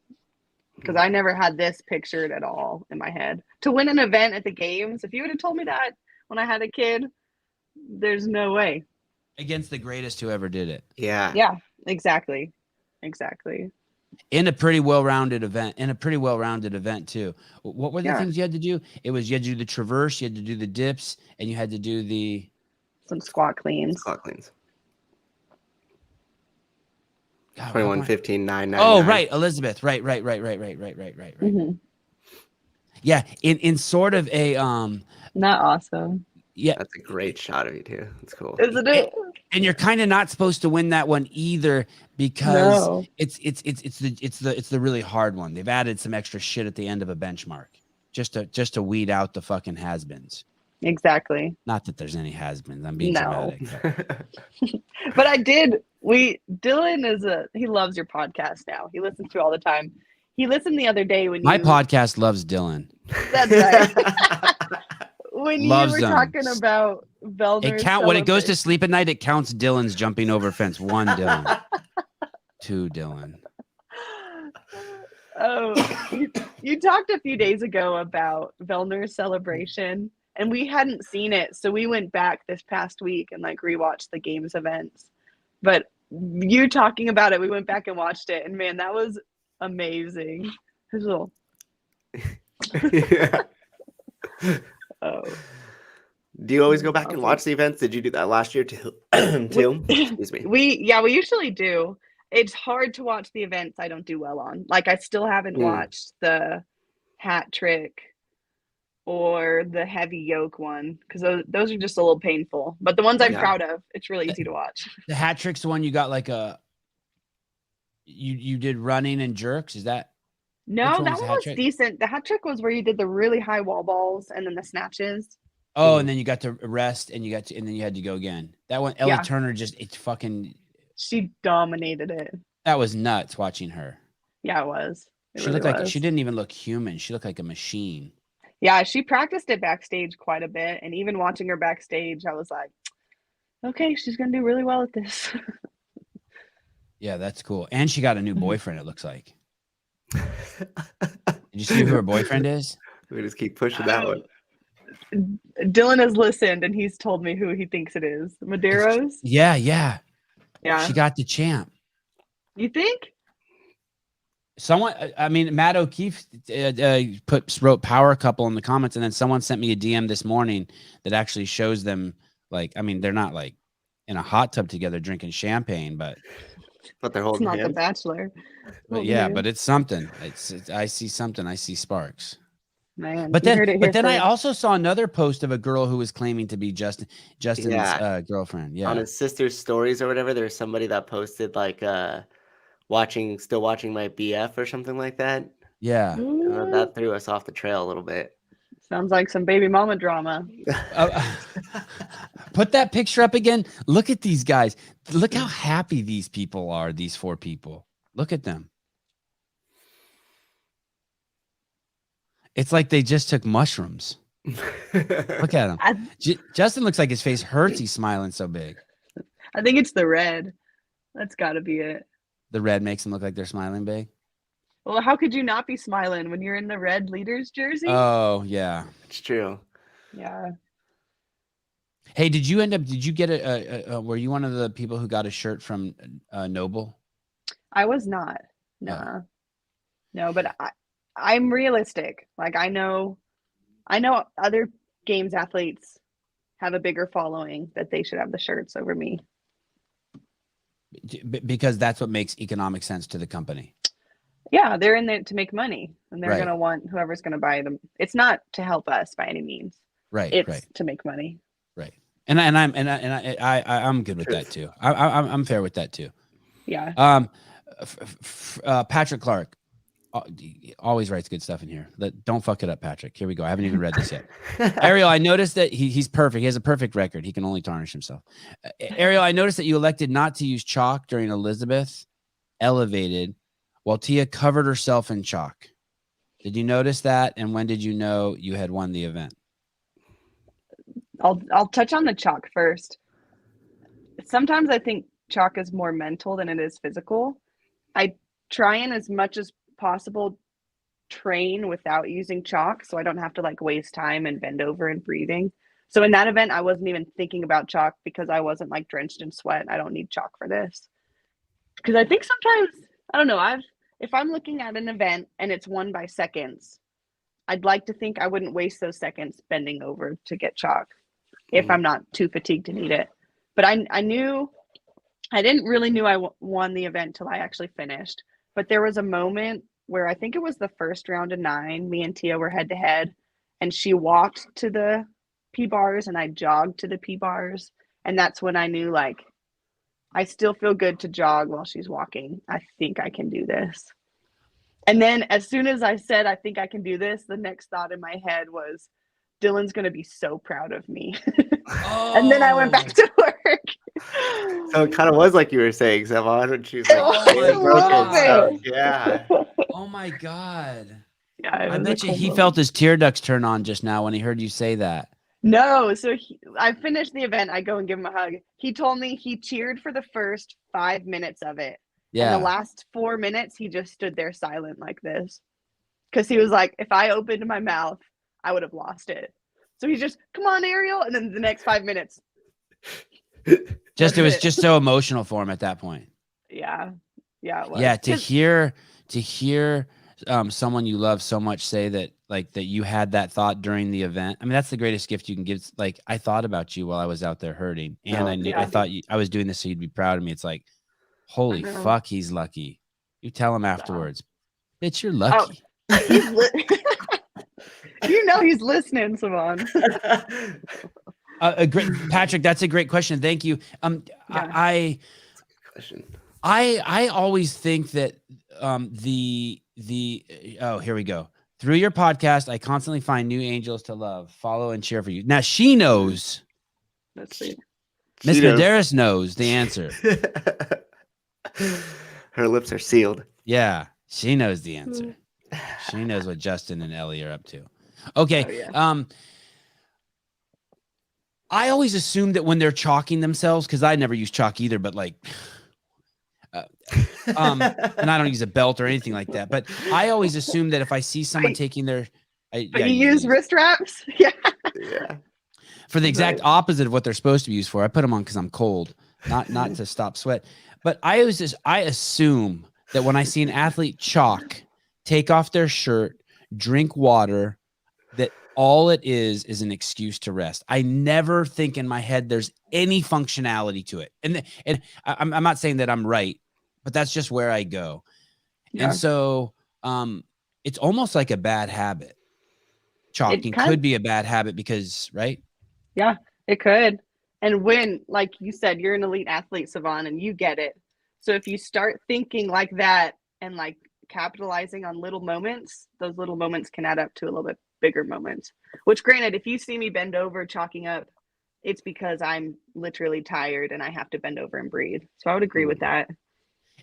Because I never had this pictured at all in my head. To win an event at the games, if you would have told me that when I had a kid, there's no way. Against the greatest who ever did it. Yeah. Yeah, exactly. In a pretty well-rounded event too. What were the things you had to do? You had to do the traverse, you had to do the dips, and you had to do some squat cleans. God, 21, God, 15, 9, 9. Oh, 9. right, Elizabeth. Right. Mm-hmm. Yeah, in sort of a Not awesome. Yeah, that's a great shot of you too. It's cool, isn't it? And you're kind of not supposed to win that one either because it's the really hard one. They've added some extra shit at the end of a benchmark just to weed out the fucking has-beens. Exactly. Not that there's any has-beens. I'm being dramatic. But I did. Dylan he loves your podcast now. He listens to it all the time. He listened the other day when my podcast loves Dylan. That's right. when Loves you were them. talking about Vellner's When it goes to celebration- sleep at night, it counts Dylan's jumping over fence. 1 Dylan. 2 Dylan. Oh, you talked a few days ago about Vellner's celebration, and we hadn't seen it, so we went back this past week and like rewatched the games events. But you talking about it, we went back and watched it, and man, that was amazing. His little Yeah. oh. Do you always go back and watch the events? Did you do that last year too? Too? Excuse me. We usually do. It's hard to watch the events I don't do well on. Like I still haven't watched the hat trick or the heavy yoke one because those are just a little painful. But the ones I'm proud of, it's really easy to watch. The hat trick's the one you got like a. You did running and jerks. Is that? No, that one was decent. The hat trick was where you did the really high wall balls and then the snatches. Oh, and then you got to rest and and then you had to go again. That one, Ellie Turner she dominated it. That was nuts watching her. Yeah, it was. She looked like she didn't even look human. She looked like a machine. Yeah, she practiced it backstage quite a bit. And even watching her backstage, I was like, okay, she's going to do really well at this. Yeah, that's cool. And she got a new boyfriend, it looks like. Did you see who her boyfriend is? We just keep pushing that one. Dylan has listened and he's told me who he thinks it is. Madero's? Yeah. Yeah. She got the champ. You think? Matt O'Keefe wrote power couple in the comments, and then someone sent me a DM this morning that actually shows them they're not like in a hot tub together drinking champagne, but they're holding it's not hands. The Bachelor. But yeah, but it's something. I see something. I see sparks. Man, but then I also saw another post of a girl who was claiming to be Justin's girlfriend. Yeah, on his sister's stories or whatever, there's somebody that posted like still watching my BF or something like that. Yeah, that threw us off the trail a little bit. Sounds like some baby mama drama. Put that picture up again. Look at these guys. Look how happy these people are. These 4 people. Look at them. It's like they just took mushrooms. Look at him. Justin looks like his face hurts. He's smiling so big. I think it's the red. That's got to be it. The red makes them look like they're smiling big. Well, how could you not be smiling when you're in the red leaders jersey? Oh, yeah. It's true. Yeah. Hey, did you get were you one of the people who got a shirt from Noble? I was not. No, but I'm realistic. Like I know other games athletes have a bigger following that they should have the shirts over me. Because that's what makes economic sense to the company. Yeah, they're in there to make money, and they're Right. going to want whoever's going to buy them. It's not to help us by any means. Right. It's to make money. Right. And I'm good with that too. I'm fair with that too. Yeah. Patrick Clark always writes good stuff in here. Don't fuck it up, Patrick. Here we go. I haven't even read this yet. Arielle, I noticed that he's perfect. He has a perfect record. He can only tarnish himself. Arielle, I noticed that you elected not to use chalk during Elizabeth Elevated while Tia covered herself in chalk. Did you notice that? And when did you know you had won the event? I'll touch on the chalk first. Sometimes I think chalk is more mental than it is physical. I try and as much as possible train without using chalk so I don't have to like waste time and bend over and breathing. So in that event, I wasn't even thinking about chalk because I wasn't like drenched in sweat. I don't need chalk for this. Because I think sometimes, I don't know, if I'm looking at an event and it's won by seconds, I'd like to think I wouldn't waste those seconds bending over to get chalk if I'm not too fatigued to need it. But I didn't really knew I won the event till I actually finished. But there was a moment where I think it was the first round of 9, me and Tia were head to head, and she walked to the P bars and I jogged to the P bars. And that's when I knew, like, I still feel good to jog while she's walking. I think I can do this. And then as soon as I said, I think I can do this, the next thought in my head was, Dylan's going to be so proud of me. And then I went back to work. So it kind of was like you were saying, Sevan, when she's like, yeah. Oh my God. Yeah, I bet you he felt his tear ducts turn on just now when he heard you say that. No, so I finished the event. I go and give him a hug. He told me he cheered for the first 5 minutes of it. And the Yeah. last 4 minutes, he just stood there silent like this. Because he was like, if I opened my mouth, I would have lost it. So he's just, come on, Arielle. And then the next 5 minutes. It was just so emotional for him at that point. Yeah. Yeah, it was. Yeah, to hear someone you love so much say that, like, that you had that thought during the event. I mean, that's the greatest gift you can give. Like, I thought about you while I was out there hurting, and I thought I was doing this so you'd be proud of me. It's like, holy fuck, he's lucky. You tell him afterwards, bitch, you're lucky. Oh, you know he's listening, Sevan. Great, Patrick. That's a great question. Thank you. I always think that here we go. Through your podcast, I constantly find new angels to love, follow, and cheer for you. Now she knows. Let's see. Miss Medeiros knows the answer. Her lips are sealed. Yeah, she knows the answer. She knows what Justin and Ellie are up to. Okay. Oh, yeah. I always assume that when they're chalking themselves, because I never use chalk either, but like, and I don't use a belt or anything like that. But I always assume that if I see someone taking their, you use wrist wraps, yeah, for the exact opposite of what they're supposed to be used for. I put them on because I'm cold, not to stop sweat. But I assume that when I see an athlete chalk, take off their shirt, drink water, that all it is an excuse to rest. I never think in my head there's any functionality to it. And I'm not saying that I'm right, but that's just where I go. Yeah. And so it's almost like a bad habit. Chalking could be a bad habit because, right? Yeah, it could. And when, like you said, you're an elite athlete, Sevan, and you get it. So if you start thinking like that and like capitalizing on little moments, those little moments can add up to a little bit bigger moments. Which, granted, if you see me bend over chalking up, it's because I'm literally tired and I have to bend over and breathe. So I would agree with that.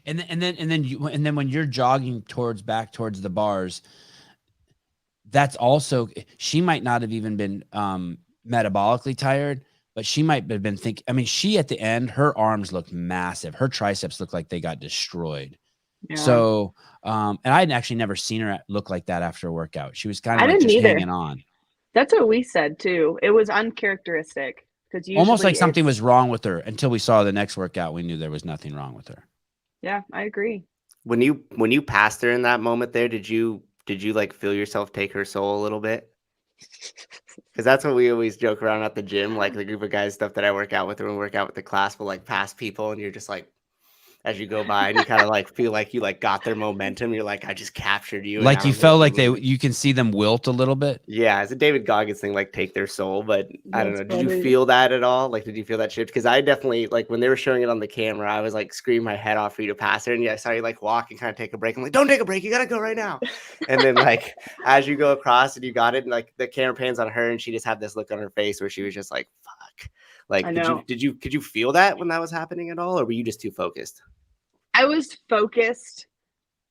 And then when you're jogging back towards the bars, that's also, she might not have even been metabolically tired, but she might have been thinking. I mean, she at the end, her arms looked massive. Her triceps looked like they got destroyed. Yeah. So, and I'd actually never seen her look like that after a workout. She was kind of like just hanging on. That's what we said too. It was uncharacteristic because almost like something was wrong with her until we saw the next workout. We knew there was nothing wrong with her. Yeah, I agree. When you passed her in that moment there, did you like feel yourself take her soul a little bit? Because that's what we always joke around at the gym, like the group of guys stuff that I work out with, or when we work out with the class, will like pass people, and you're just like, as you go by, and you kind of like feel like you like got their momentum. You're like, I just captured you. Like you felt like you can see them wilt a little bit. Yeah, it's a David Goggins thing, like take their soul. But I don't know. Did you feel that at all? Like, did you feel that shift? Because I definitely, like, when they were showing it on the camera, I was like screaming my head off for you to pass her, and yeah, I saw you like walk and kind of take a break. I'm like, don't take a break, you gotta go right now. And then like as you go across and you got it, and like the camera pans on her, and she just had this look on her face where she was just like, fuck. Like, could you feel that when that was happening at all, or were you just too focused? I was focused,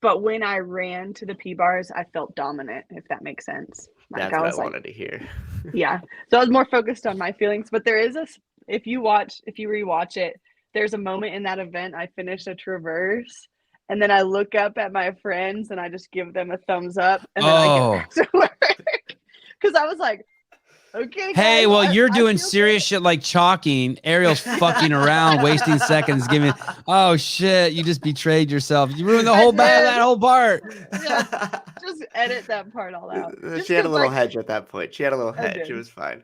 but when I ran to the P-bars, I felt dominant, if that makes sense. Like, that's what I wanted to hear. Yeah. So I was more focused on my feelings, but there is if you rewatch it, there's a moment in that event, I finished a traverse, and then I look up at my friends and I just give them a thumbs up, and then I get back to work. Because I was like, okay, guys, hey, well, you're doing serious shit like chalking. Arielle's fucking around, wasting seconds, giving. Oh shit! You just betrayed yourself. You ruined the whole that whole part. Yeah, just edit that part all out. She had a little hedge at that point. She had a little hedge. It was fine.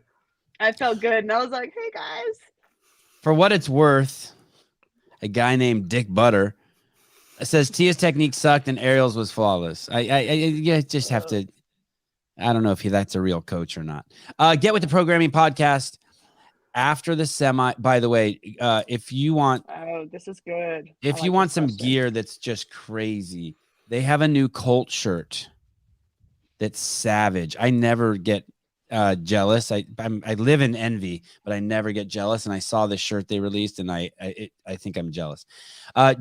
I felt good, and I was like, "Hey guys." For what it's worth, a guy named Dick Butter says Tia's technique sucked and Arielle's was flawless. I just have to. I don't know if that's a real coach or not. Get with the programming podcast after the semi. By the way, if you want, this is good. If you want some gear that's just crazy, they have a new Colt shirt that's savage. I never get jealous. I live in envy, but I never get jealous. And I saw this shirt they released, and I think I'm jealous.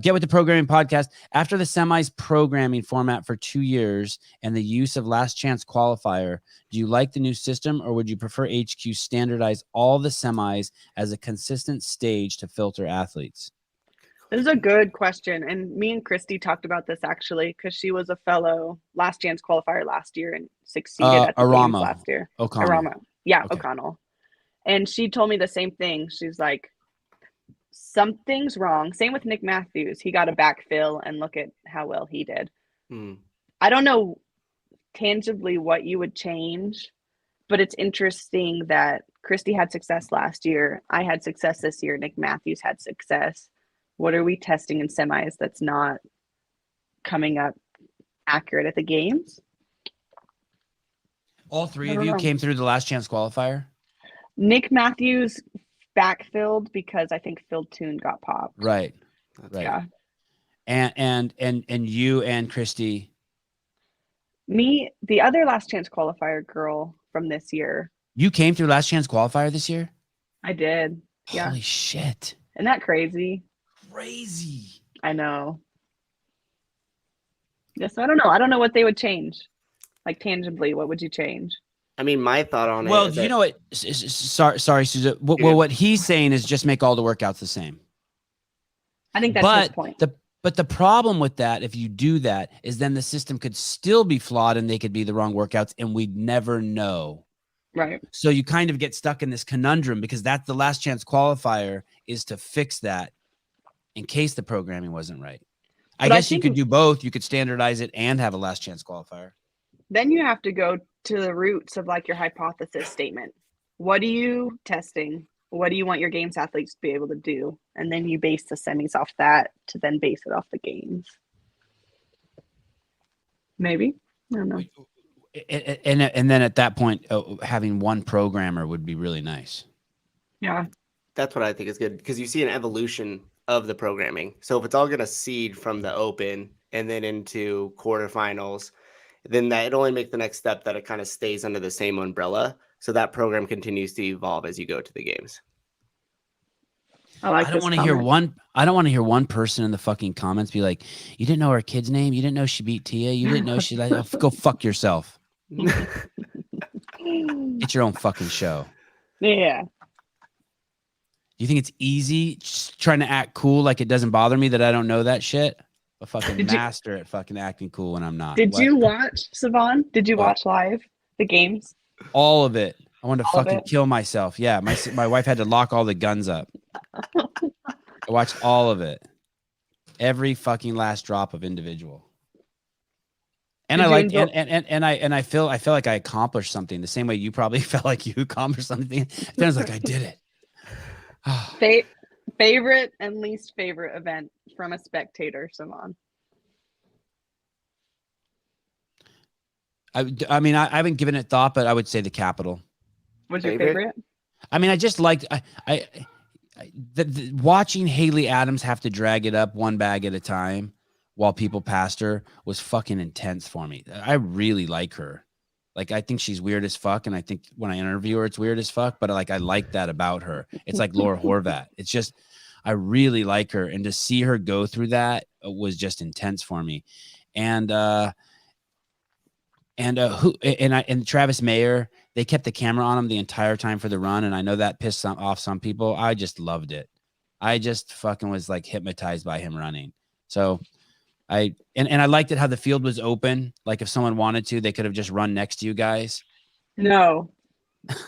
Get with the Programming Podcast. After the semis programming format for 2 years and the use of last chance qualifier, do you like the new system, or would you prefer HQ standardize all the semis as a consistent stage to filter athletes? This is a good question. And me and Christy talked about this actually, because she was a fellow last chance qualifier last year and succeeded at the games last year. O'Connell. Yeah, Okay. O'Connell. And she told me the same thing. She's like, something's wrong. Same with Nick Matthews. He got a backfill, and look at how well he did. I don't know tangibly what you would change, but it's interesting that Christy had success last year. I had success this year. Nick Matthews had success. What are we testing in semis that's not coming up accurate at the games? All three of you came through the last chance qualifier? Nick Matthews backfilled because I think Phil Toon got popped. Right. Yeah. And you and Christy. Me, the other last chance qualifier girl from this year. You came through last chance qualifier this year? I did. Yeah. Holy shit. Isn't that crazy? Crazy. I know. Yes, I don't know. I don't know what they would change. Like tangibly, what would you change? I mean, my thought on it. Well, you know what? Sorry, Susan. What he's saying is just make all the workouts the same. I think that's his point. But the problem with that, if you do that, is then the system could still be flawed and they could be the wrong workouts, and we'd never know. Right. So you kind of get stuck in this conundrum, because that's the last chance qualifier, is to fix that in case the programming wasn't right. I guess you could do both. You could standardize it and have a last chance qualifier. Then you have to go to the roots of like your hypothesis statement. What are you testing? What do you want your games athletes to be able to do? And then you base the semis off that to then base it off the games. Maybe. I don't know. And then at that point, having one programmer would be really nice. Yeah. That's what I think is good, because you see an evolution of the programming. So if it's all going to seed from the open and then into quarterfinals, then that it only make the next step that it kind of stays under the same umbrella. So that program continues to evolve as you go to the games. I don't want to hear one person in the fucking comments be like, you didn't know her kid's name? You didn't know she beat Tia? You didn't know she go fuck yourself. It's your own fucking show. Yeah. You think it's easy just trying to act cool like it doesn't bother me that I don't know that shit? A fucking master at fucking acting cool when I'm not. Did you watch, Sevan? Did you watch live the games? All of it. I wanted to fucking kill myself. Yeah, my wife had to lock all the guns up. I watched all of it. Every fucking last drop of individual. And I feel like I accomplished something the same way you probably felt like you accomplished something. Then I was like, I did it. Favorite and least favorite event from a spectator, Sevan? I mean, I haven't given it thought, but I would say the Capitol. What's your favorite? I mean, I just liked watching Haley Adams have to drag it up one bag at a time while people passed her was fucking intense for me. I really like her. Like, I think she's weird as fuck, and I think when I interview her, it's weird as fuck, but I like that about her. It's like Laura Horvat. It's just, I really like her, and to see her go through that was just intense for me. And Travis Mayer, they kept the camera on him the entire time for the run, and I know that pissed off some people. I just loved it. I just fucking was like hypnotized by him running. So I liked it how the field was open. Like if someone wanted to, they could have just run next to you guys. No,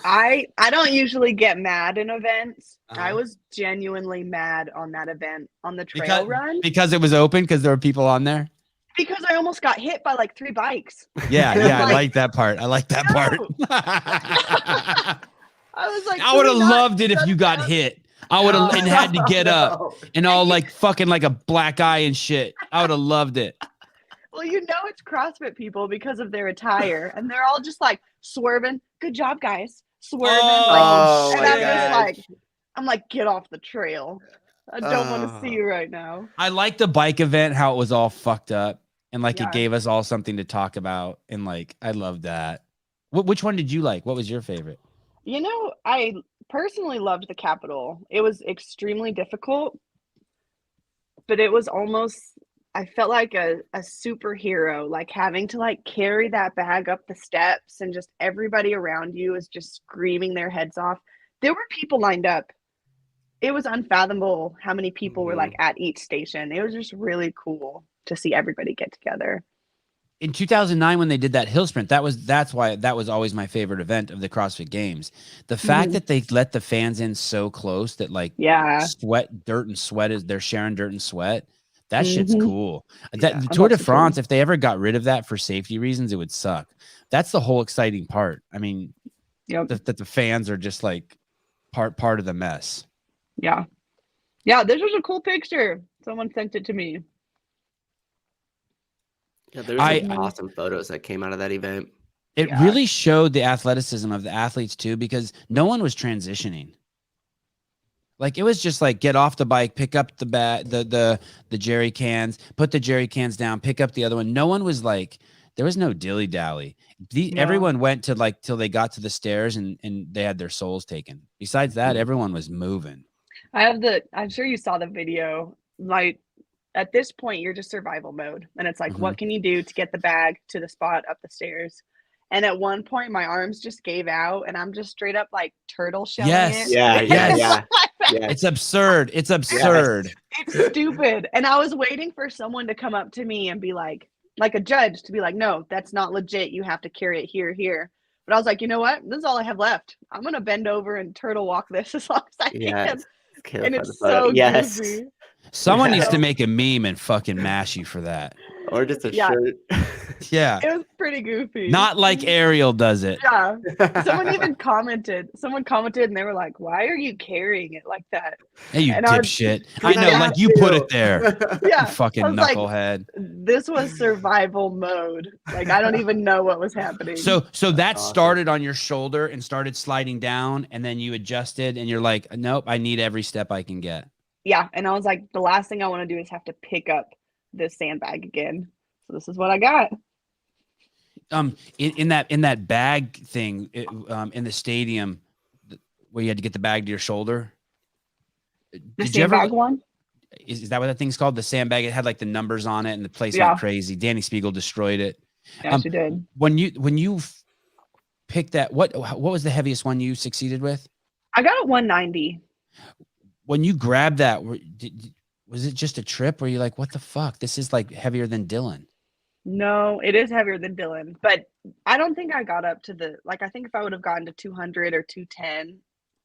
I don't usually get mad in events. I was genuinely mad on that event on the trail run because it was open, because there were people on there. Because I almost got hit by like 3 bikes. Yeah, I like that part. I like that part. I was like, I would have loved it if you got hit. I would have and had to get up and all like fucking like a black eye and shit. I would have loved it. Well, you know it's CrossFit people because of their attire, and they're all just like swerving. Good job, guys. Swerving. And I'm like, get off the trail. I don't want to see you right now. I like the bike event, how it was all fucked up, and like it gave us all something to talk about, and like I love that. Which one did you like? What was your favorite? You know, I personally loved the Capitol. It was extremely difficult, but it was almost, I felt like a superhero, like having to like carry that bag up the steps and just everybody around you is just screaming their heads off. There were people lined up. It was unfathomable how many people were like at each station. It was just really cool to see everybody get together. In 2009, when they did that hill sprint, that's why that was always my favorite event of the CrossFit Games. The fact that they let the fans in so close that like dirt and sweat is they're sharing dirt and sweat. That shit's cool. That the Tour de France, if they ever got rid of that for safety reasons, it would suck. That's the whole exciting part. I mean, that the fans are just like part of the mess. Yeah, this was a cool picture. Someone sent it to me. Yeah, there were some awesome photos that came out of that event. It really showed the athleticism of the athletes too, because no one was transitioning. Like it was just like get off the bike, pick up the jerry cans, put the jerry cans down, pick up the other one. No one was like, there was no dilly dally. Everyone went to like till they got to the stairs and they had their souls taken. Besides that, everyone was moving. I'm sure you saw the video. Like at this point, you're just survival mode. And it's like, what can you do to get the bag to the spot up the stairs? And at one point, my arms just gave out and I'm just straight up like turtle shelling it. Yeah. It's absurd. It's absurd. It's stupid. And I was waiting for someone to come up to me and be like a judge to be like, no, that's not legit. You have to carry it here. But I was like, you know what? This is all I have left. I'm going to bend over and turtle walk this as long as I can. And it's so goofy. Someone needs to make a meme and fucking mash you for that. Or just a shirt. Yeah. It was pretty goofy. Not like Arielle does it. Yeah. Someone even commented. And they were like, why are you carrying it like that? Hey, you dipshit. I know, like you put it there. Yeah. You fucking knucklehead. Like, this was survival mode. Like, I don't even know what was happening. So that started on your shoulder and started sliding down, and then you adjusted, and you're like, nope, I need every step I can get. Yeah. And I was like, the last thing I want to do is have to pick up this sandbag again. So this is what I got. In that bag thing in the stadium where you had to get the bag to your shoulder. The sandbag one? Is that what that thing's called? The sandbag. It had like the numbers on it and the place went crazy. Dani Speegle destroyed it. Yeah, she did. When you picked that, what was the heaviest one you succeeded with? I got a 190. When you grabbed that, was it just a trip? Were you like, what the fuck? This is like heavier than Dylan. No, it is heavier than Dylan, but I don't think I got up to I think if I would have gotten to 200 or 210,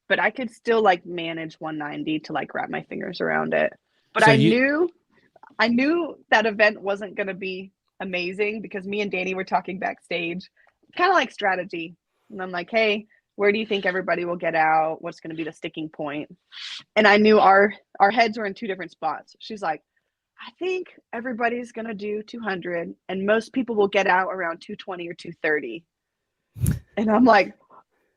but I could still like manage 190 to like wrap my fingers around it. But so I knew that event wasn't going to be amazing because me and Dani were talking backstage, kind of like strategy. And I'm like, hey, where do you think everybody will get out? What's going to be the sticking point? And I knew our heads were in two different spots. She's like, I think everybody's going to do 200 and most people will get out around 220 or 230. And I'm like,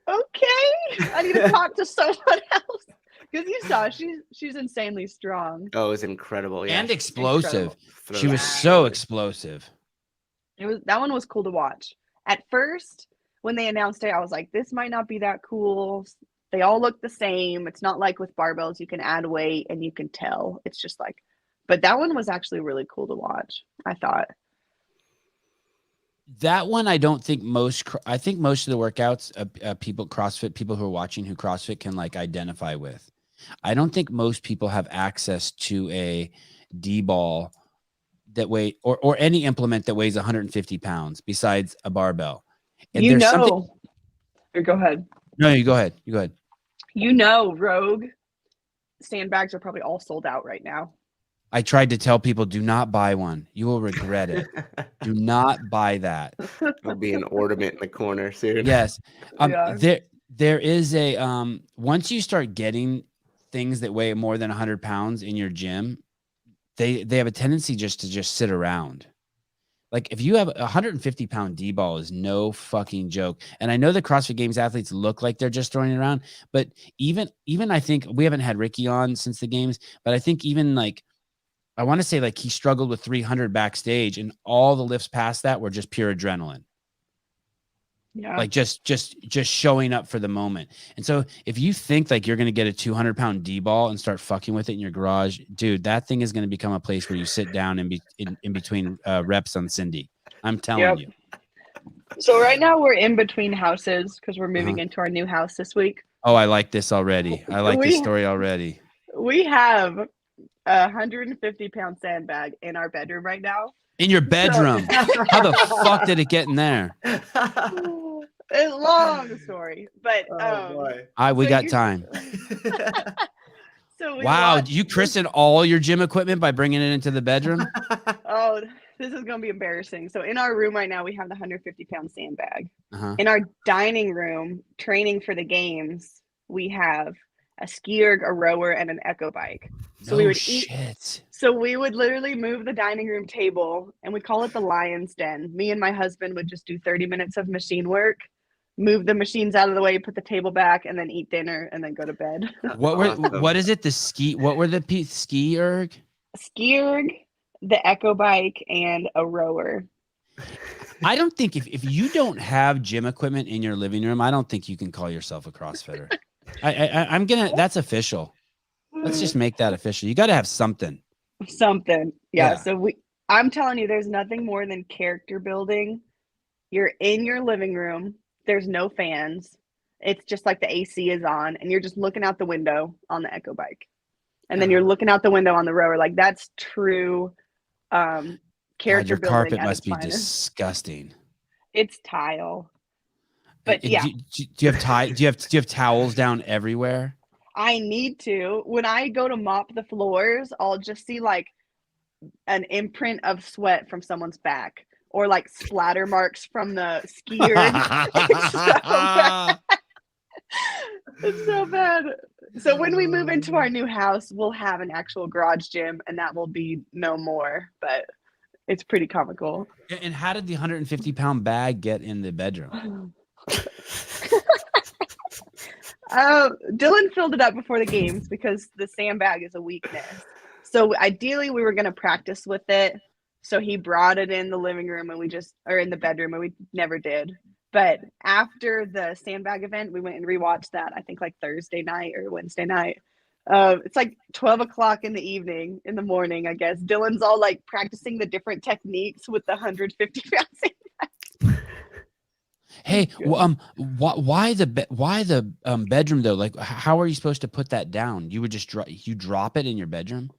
okay, I need to talk to someone else. Because you saw she's insanely strong. Oh, it was incredible. Yeah. And explosive. Incredible. She was so explosive. That one was cool to watch. At first, when they announced it, I was like, this might not be that cool. They all look the same. It's not like with barbells, you can add weight and you can tell. It's just like, but that one was actually really cool to watch, I thought. That one, I don't think I think most of the workouts, people who are watching who CrossFit can like identify with. I don't think most people have access to a D-ball that weight or any implement that weighs 150 pounds besides a barbell. And go ahead. No, you go ahead. You go ahead. Rogue sandbags are probably all sold out right now. I tried to tell people, do not buy one. You will regret it. Do not buy that. It'll be an ornament in the corner soon. Yes. There is a, once you start getting things that weigh more than 100 pounds in your gym, they have a tendency just to sit around. Like if you have a 150-pound D-ball is no fucking joke. And I know the CrossFit Games athletes look like they're just throwing it around, but even I think we haven't had Ricky on since the games, but I think even like, I want to say like he struggled with 300 backstage and all the lifts past that were just pure adrenaline. Yeah. Like just showing up for the moment. And so if you think like you're going to get a 200-pound D-ball and start fucking with it in your garage, dude, that thing is going to become a place where you sit down in between reps on Cindy. I'm telling you. So right now we're in between houses because we're moving Uh-huh. into our new house this week. Oh, I like this already. I like this story already. We have a 150-pound sandbag in our bedroom right now. In your bedroom. How the fuck did it get in there? It's a long story, but We got time. So wow, you christened all your gym equipment by bringing it into the bedroom? Oh, this is gonna be embarrassing. So in our room right now, we have the 150-pound sandbag. Uh-huh. In our dining room, training for the games, we have a ski erg, a rower, and an echo bike. So we would eat. So we would literally move the dining room table, and we call it the lion's den. Me and my husband would just do 30 minutes of machine work, move the machines out of the way, put the table back, and then eat dinner, and then go to bed. What is it? What were the ski erg? Ski erg, the echo bike, and a rower. I don't think if you don't have gym equipment in your living room, I don't think you can call yourself a CrossFitter. That's official. Let's just make that official. You got to have something. Yeah. So I'm telling you, there's nothing more than character building. You're in your living room. There's no fans. It's just like the AC is on, and you're just looking out the window on the echo bike, and then you're looking out the window on the rower. Like that's true. Character God, your building. carpet must be disgusting. It's tile. But do you have towels down everywhere? I need to. When I go to mop the floors, I'll just see like an imprint of sweat from someone's back or like splatter marks from the skier. It's so bad. So when we move into our new house, we'll have an actual garage gym, and that will be no more, but it's pretty comical. And how did the 150-pound bag get in the bedroom? Dylan filled it up before the games because the sandbag is a weakness. So ideally we were going to practice with it. So he brought it in the living room and in the bedroom, and we never did. But after the sandbag event, we went and rewatched that, I think like Thursday night or Wednesday night. It's like 12 o'clock in the morning, I guess. Dylan's all like practicing the different techniques with the 150-pound sandbag. Hey, why the bedroom though? Like, how are you supposed to put that down? You would just drop it in your bedroom?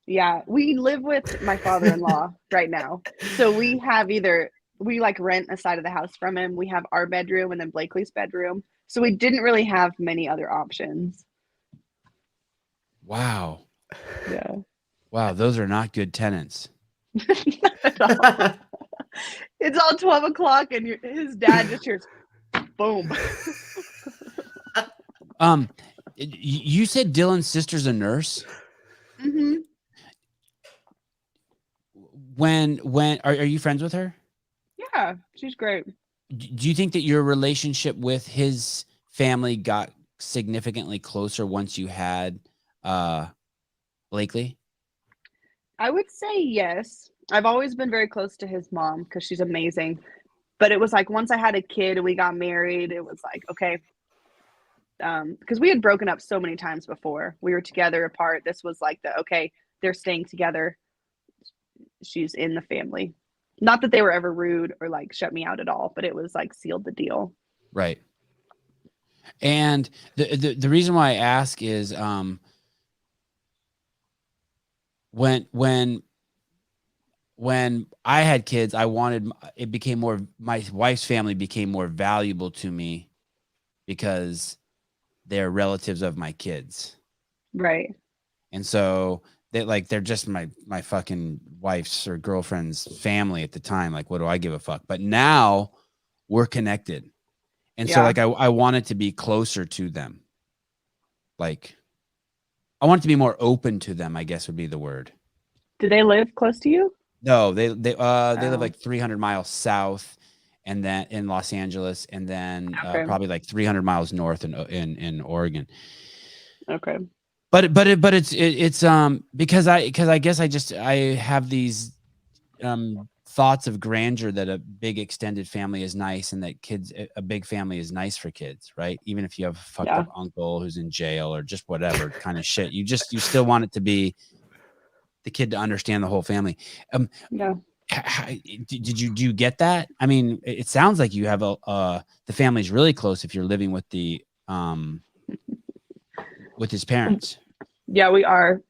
Yeah, we live with my father-in-law right now, so we have we like rent a side of the house from him. We have our bedroom and then Blakely's bedroom, so we didn't really have many other options. Wow. Yeah. Wow, those are not good tenants. Not at all. It's all 12 o'clock and his dad just hears boom. You said Dylan's sister's a nurse? Mm-hmm. When are you friends with her? Yeah, she's great. Do you think that your relationship with his family got significantly closer once you had Blakely? I would say yes. I've always been very close to his mom because she's amazing. But it was like once I had a kid and we got married, it was like, okay. Because we had broken up so many times before. We were together apart. This was like they're staying together. She's in the family. Not that they were ever rude or like shut me out at all, but it was like sealed the deal. Right. And the reason why I ask is when I had kids, my wife's family became more valuable to me because they're relatives of my kids. Right. And so they're just my fucking wife's or girlfriend's family at the time. Like, what do I give a fuck? But now we're connected. And so like I wanted to be closer to them. Like I want to be more open to them, I guess would be the word. Do they live close to you? No, they live like 300 miles south, and then in Los Angeles, and then probably like 300 miles north in Oregon. Okay. But it's because I guess I have these thoughts of grandeur that a big extended family is nice, and that a big family is nice for kids, right? Even if you have a fucked up uncle who's in jail or just whatever kind of shit, you still want it to be the kid to understand the whole family. Do you get that? I mean, it sounds like you have the family's really close if you're living with with his parents. Yeah, we are.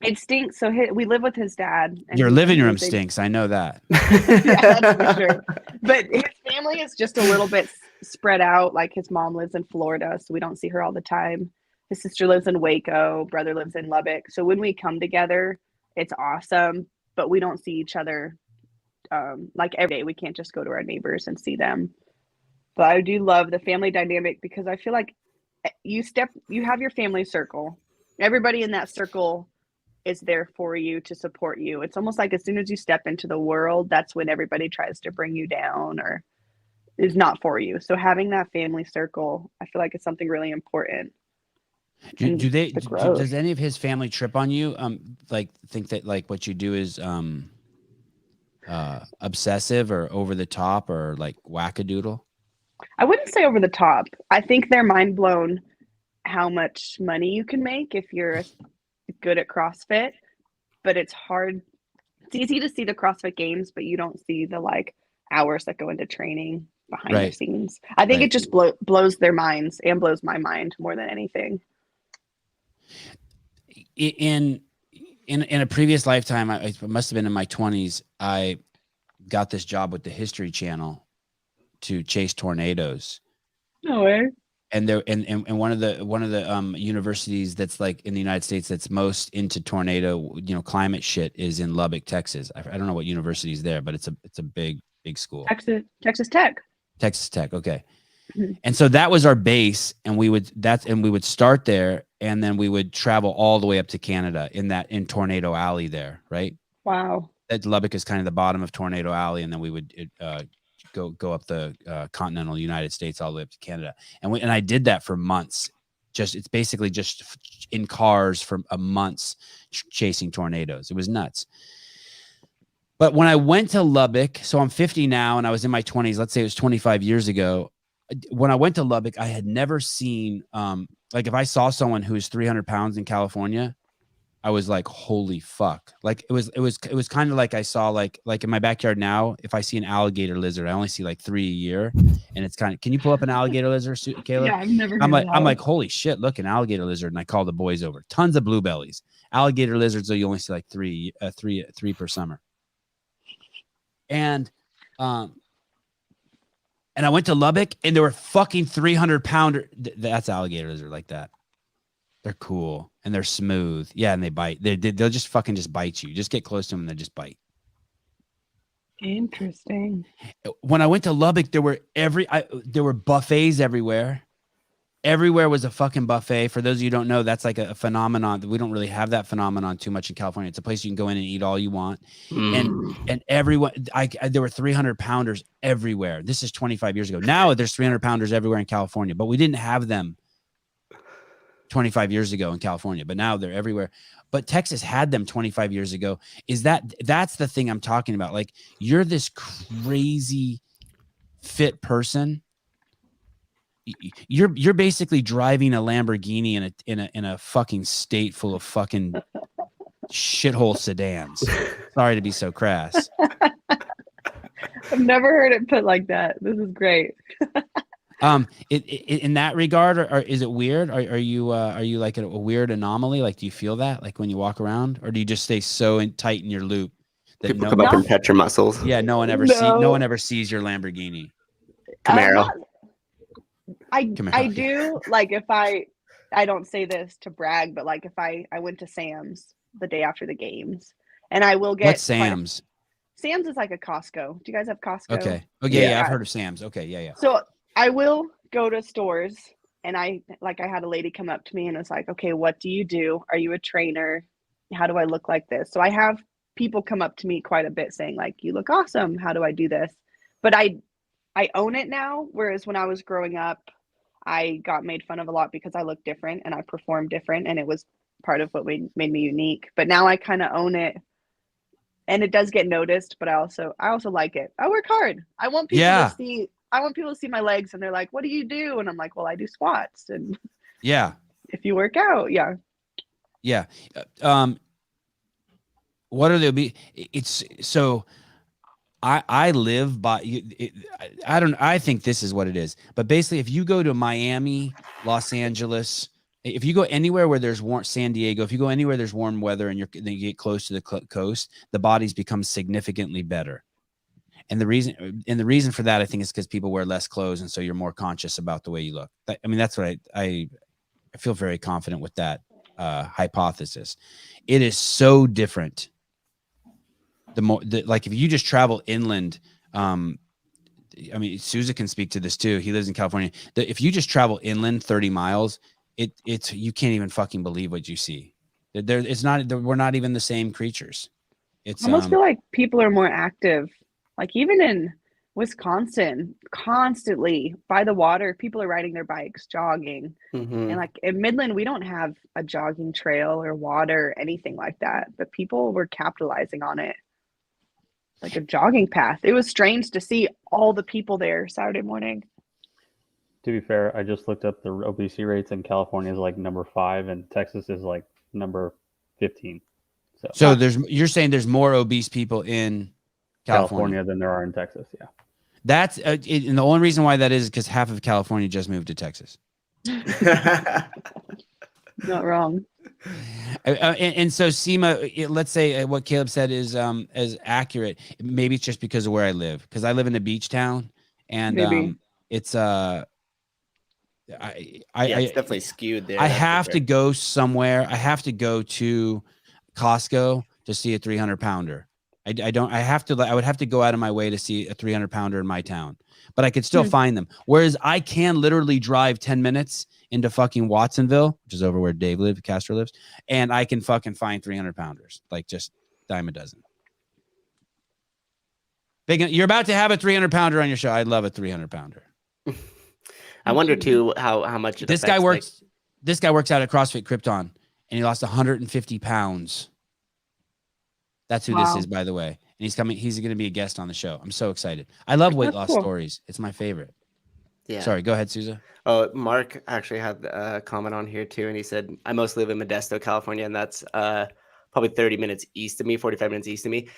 It stinks. So we live with his dad. And your living room stinks. I know that. Yeah, that's for sure. But his family is just a little bit spread out. Like his mom lives in Florida, so we don't see her all the time. His sister lives in Waco. Brother lives in Lubbock. So when we come together, it's awesome. But we don't see each other like every day. We can't just go to our neighbors and see them. But I do love the family dynamic because I feel like you have your family circle. Everybody in that circle is there for you to support you. It's almost like as soon as you step into the world, that's when everybody tries to bring you down or is not for you. So having that family circle, I feel like it's something really important. Does any of his family trip on you? Like think that like what you do is obsessive or over the top or like wackadoodle? I wouldn't say over the top. I think they're mind blown how much money you can make if you're good at CrossFit, but it's hard. It's easy to see the CrossFit games, but you don't see the like hours that go into training behind the scenes. I think it just blows their minds and blows my mind more than anything. In a previous lifetime, I must have been in my 20s, I got this job with the History Channel to chase tornadoes. No way. And one of the universities that's like in the United States that's most into tornado, climate shit is in Lubbock, Texas. I don't know what university is there, but it's a big school. Texas Tech. Texas Tech. Okay. Mm-hmm. And so that was our base, and we would start there, and then we would travel all the way up to Canada in Tornado Alley there, right? Wow. That Lubbock is kind of the bottom of Tornado Alley, and then we would go up the continental United States all the way up to Canada. And I did that for months. It's basically just in cars for a month chasing tornadoes. It was nuts. But when I went to Lubbock, so I'm 50 now and I was in my 20s, let's say it was 25 years ago. When I went to Lubbock, I had never seen, like if I saw someone who was 300 pounds in California, I was like, holy fuck. Like it was kind of like I saw like in my backyard now, if I see an alligator lizard, I only see like 3 a year. And it's kind of, can you pull up an alligator lizard, Caleb? Yeah, I've never heard I'm like, holy shit, look, an alligator lizard. And I call the boys over. Tons of bluebellies. Alligator lizards, though, you only see like three per summer. And I went to Lubbock and there were fucking 300-pounder. That's alligator lizard like that. They're cool and they're smooth. Yeah, and they bite. They'll just fucking just bite you. Just get close to them and they just bite. Interesting. When I went to Lubbock, there were buffets everywhere. Everywhere was a fucking buffet. For those of you who don't know, that's like a phenomenon. We don't really have that phenomenon too much in California. It's a place you can go in and eat all you want. And everyone, there were 300-pounders everywhere. This is 25 years ago. Now there's 300-pounders everywhere in California, but we didn't have them 25 years ago in California, but now they're everywhere. But Texas had them 25 years ago. That's the thing I'm talking about. Like, you're this crazy fit person. You're basically driving a Lamborghini in a fucking state full of fucking shithole sedans. Sorry to be so crass. I've never heard it put like that. This is great. In that regard, or is it weird? Are you like a weird anomaly? Like, do you feel that like when you walk around, or do you just stay so tight in your loop that people come up and pet your muscles? Yeah, no one ever sees your Lamborghini. Camaro. I do, like, if I don't say this to brag, but like if I went to Sam's the day after the games, and I will get What's Sam's? Sam's is like a Costco. Do you guys have Costco? Okay. Okay. Yeah, I've heard of Sam's. Okay. Yeah. So I will go to stores, and I had a lady come up to me and was like, okay, what do you do? Are you a trainer? How do I look like this? So I have people come up to me quite a bit saying like, you look awesome. How do I do this? But I own it now. Whereas when I was growing up, I got made fun of a lot because I looked different and I performed different, and it was part of what made me unique. But now I kind of own it and it does get noticed, but I also like it. I work hard. I want people to see my legs, and they're like, "What do you do?" And I'm like, "Well, I do squats." And Yeah. if you work out, yeah. Yeah. What are the it's so I live by I think this is what it is. But basically if you go to Miami, Los Angeles, if you go anywhere where there's warm, San Diego, if you go anywhere there's warm weather and then you get close to the coast, the bodies become significantly better. And the reason for that, I think, is because people wear less clothes, and so you're more conscious about the way you look. I mean, that's what I feel very confident with that hypothesis. It is so different. Like if you just travel inland, I mean, Souza can speak to this too. He lives in California. If you just travel inland 30 miles, it's you can't even fucking believe what you see. We're not even the same creatures. It's I almost feel like people are more active. Like even in Wisconsin, constantly by the water, people are riding their bikes, jogging. And like in Midland, we don't have a jogging trail or water or anything like that, but people were capitalizing on it. Like a jogging path. It was strange to see all the people there Saturday morning. To be fair, I just looked up the obesity rates, and California is like number 5, and Texas is like number 15. So you're saying there's more obese people in California than there are in Texas. Yeah. That's and the only reason why that is because half of California just moved to Texas. Not wrong. And so SEMA, let's say what Caleb said is accurate. Maybe it's just because of where I live, because I live in a beach town, and it's it's definitely skewed there. I have to go somewhere. I have to go to Costco to see a 300-pounder. I would have to go out of my way to see a 300-pounder in my town, but I could still find them. Whereas I can literally drive 10 minutes into fucking Watsonville, which is over where Dave Castro lives, and I can fucking find 300-pounders, like just dime a dozen. You're about to have a 300-pounder on your show. I'd love a 300-pounder. I wonder too how much this guy works. This guy works out at CrossFit Krypton, and he lost 150 pounds. That's who this is, by the way. And he's coming. He's going to be a guest on the show. I'm so excited. I love weight loss stories. It's my favorite. Yeah. Sorry, go ahead, Souza. Oh, Mark actually had a comment on here too, and he said, "I mostly live in Modesto, California, and that's probably 30 minutes east of me, 45 minutes east of me."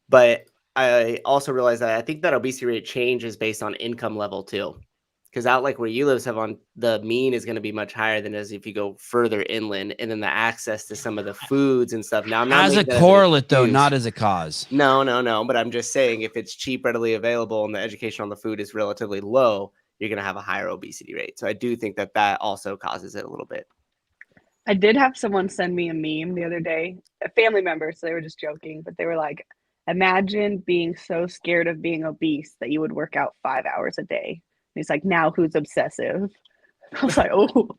But I also realized that I think that obesity rate change is based on income level too. Because out like where you live, Sevan, the mean is going to be much higher than as if you go further inland, and then the access to some of the foods and stuff. Now, I'm not as a correlate though, not as a cause. No. But I'm just saying, if it's cheap, readily available, and the education on the food is relatively low, you're going to have a higher obesity rate. So I do think that also causes it a little bit. I did have someone send me a meme the other day, a family member, so they were just joking, but they were like, "Imagine being so scared of being obese that you would work out 5 hours a day." He's like, "Now who's obsessive?" I was like, "Oh,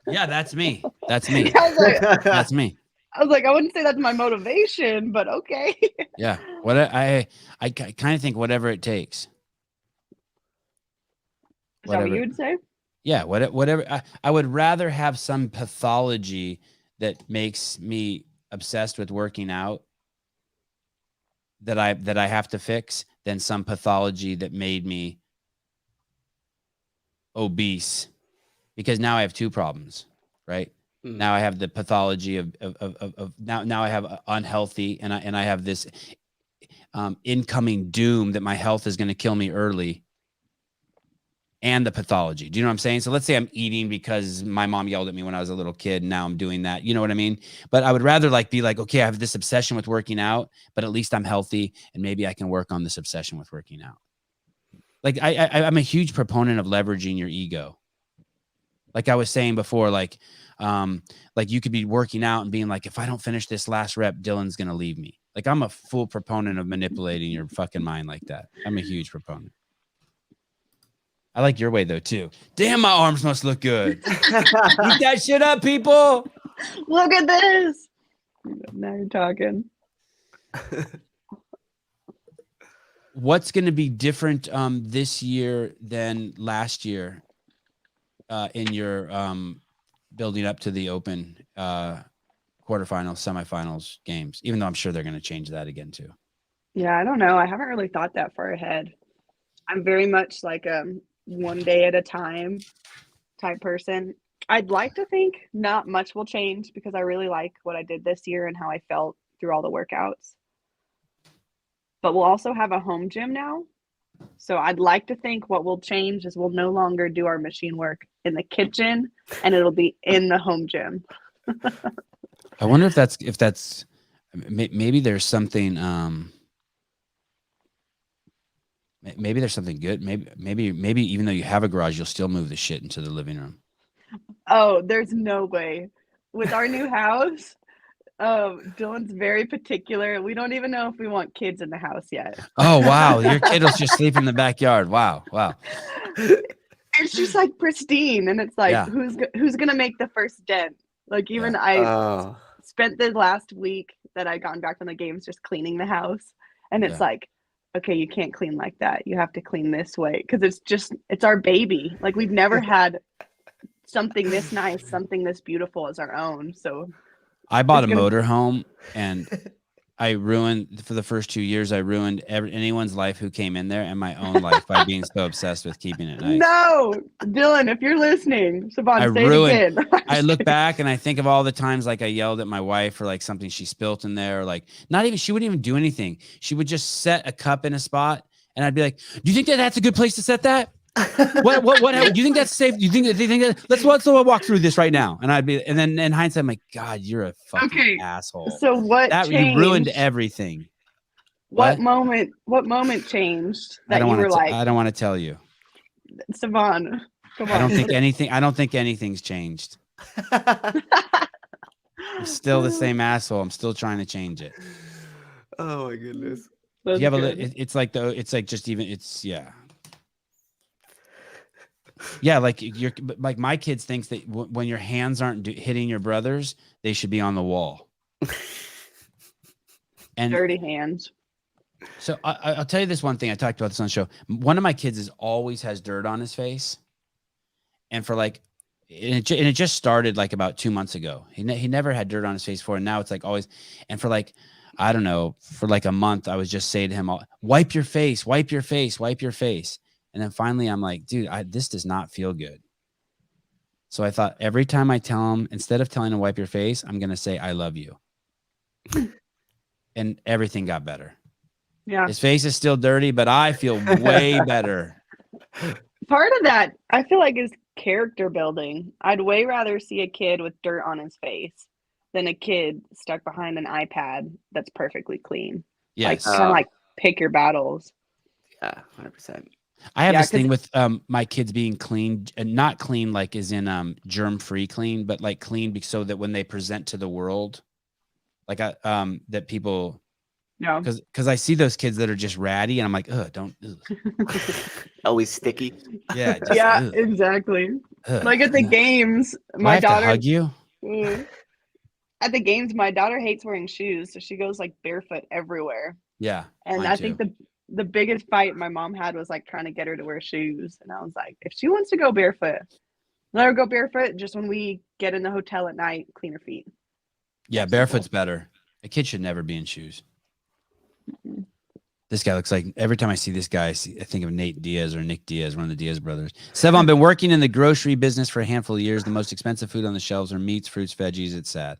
yeah, that's me. That's me. That's me." I was like, I wouldn't say that's my motivation, but okay. Yeah, what I kind of think whatever it takes. Is that what you would say? Yeah, whatever. I would rather have some pathology that makes me obsessed with working out that I have to fix than some pathology that made me obese, because now I have two problems, right? Now I have the pathology of now I have unhealthy, and I have this incoming doom that my health is going to kill me early, and the pathology. Do you know what I'm saying? So let's say I'm eating because my mom yelled at me when I was a little kid, and now I'm doing that. You know what I mean? But I would rather be like, okay, I have this obsession with working out, but at least I'm healthy, and maybe I can work on this obsession with working out. Like I'm a huge proponent of leveraging your ego. Like I was saying before, like you could be working out and being like, if I don't finish this last rep, Dylan's going to leave me. Like I'm a full proponent of manipulating your fucking mind like that. I'm a huge proponent. I like your way though too. Damn, my arms must look good. Eat that shit up, people. Look at this. Now you're talking. What's going to be different this year than last year in your building up to the open, quote quarterfinals, semifinals games, even though I'm sure they're going to change that again too. Yeah, I don't know. I haven't really thought that far ahead. I'm very much like a one day at a time type person. I'd like to think not much will change because I really like what I did this year and how I felt through all the workouts. But we'll also have a home gym now. So I'd like to think what will change is we'll no longer do our machine work in the kitchen and it'll be in the home gym. I wonder if that's maybe there's something maybe there's something good. Maybe even though you have a garage, you'll still move the shit into the living room. Oh, there's no way. With our new house, Dylan's very particular. We don't even know if we want kids in the house yet. Oh wow, your kid will just sleep in the backyard. Wow. It's just like pristine, and it's like Yeah. who's gonna make the first dent? Like even I spent the last week that I'd gotten back from the games just cleaning the house, and it's like, okay, you can't clean like that. You have to clean this way because it's our baby. Like we've never had something this nice, something this beautiful as our own. So I bought a motorhome and I ruined for the first 2 years. I ruined anyone's life who came in there and my own life by being so obsessed with keeping it nice. No, Dylan, if you're listening, Sevan, say it again. I look back and I think of all the times like I yelled at my wife for like something she spilt in there. Like she wouldn't even do anything. She would just set a cup in a spot and I'd be like, do you think that's a good place to set that? What do you think that's safe? Do you think that let's walk through this right now? And then in hindsight, I'm like, God, you're a fucking asshole. So what changed? You ruined everything. What moment changed that you were like, I don't want to tell you. Sevan, come on. I don't think anything's changed. I'm still the same asshole. I'm still trying to change it. Oh my goodness. It's like yeah, like my kids thinks that when your hands aren't hitting your brothers, they should be on the wall. And dirty hands. So I'll tell you this one thing. I talked about this on the show. One of my kids always has dirt on his face, and it just started like about 2 months ago. He never had dirt on his face before, and now it's like always. And for like, I don't know, for like a month, I was just saying to him, wipe your face, wipe your face, wipe your face. And then finally I'm like, dude, this does not feel good. So I thought every time I tell him, instead of telling him wipe your face, I'm going to say, I love you. And everything got better. Yeah. His face is still dirty, but I feel way better. Part of that, I feel like, is character building. I'd way rather see a kid with dirt on his face than a kid stuck behind an iPad that's perfectly clean. Yes. Like, kind of like pick your battles. Yeah, 100%. I have this thing with my kids being clean, and not clean like as in germ-free clean, but like clean so that when they present to the world, like that people, because I see those kids that are just ratty, and I'm like, don't. Always sticky. Yeah. Exactly. Like at the games, my daughter. To hug you. At the games, my daughter hates wearing shoes, so she goes like barefoot everywhere. Yeah. And I think the biggest fight my mom had was like trying to get her to wear shoes. And I was like, if she wants to go barefoot, let her go barefoot. Just when we get in the hotel at night, clean her feet. Yeah, barefoot's better. A kid should never be in shoes. Mm-hmm. This guy looks like, every time I see this guy, I think of Nate Diaz or Nick Diaz, one of the Diaz brothers. Sevan, been working in the grocery business for a handful of years. The most expensive food on the shelves are meats, fruits, veggies. It's sad.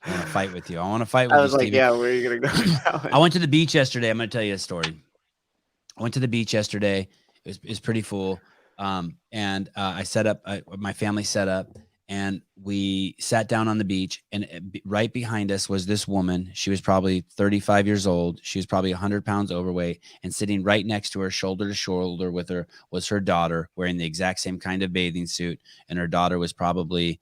I want to fight with you. I want to fight with you. I was like, Steven. yeah, where are you going to go now? I went to the beach yesterday. I'm going to tell you a story. I went to the beach yesterday. It was pretty full. And I set up, my family set up, and we sat down on the beach, and right behind us was this woman. She was probably 35 years old. She was probably 100 pounds overweight, and sitting right next to her, shoulder to shoulder with her, was her daughter, wearing the exact same kind of bathing suit. And her daughter was probably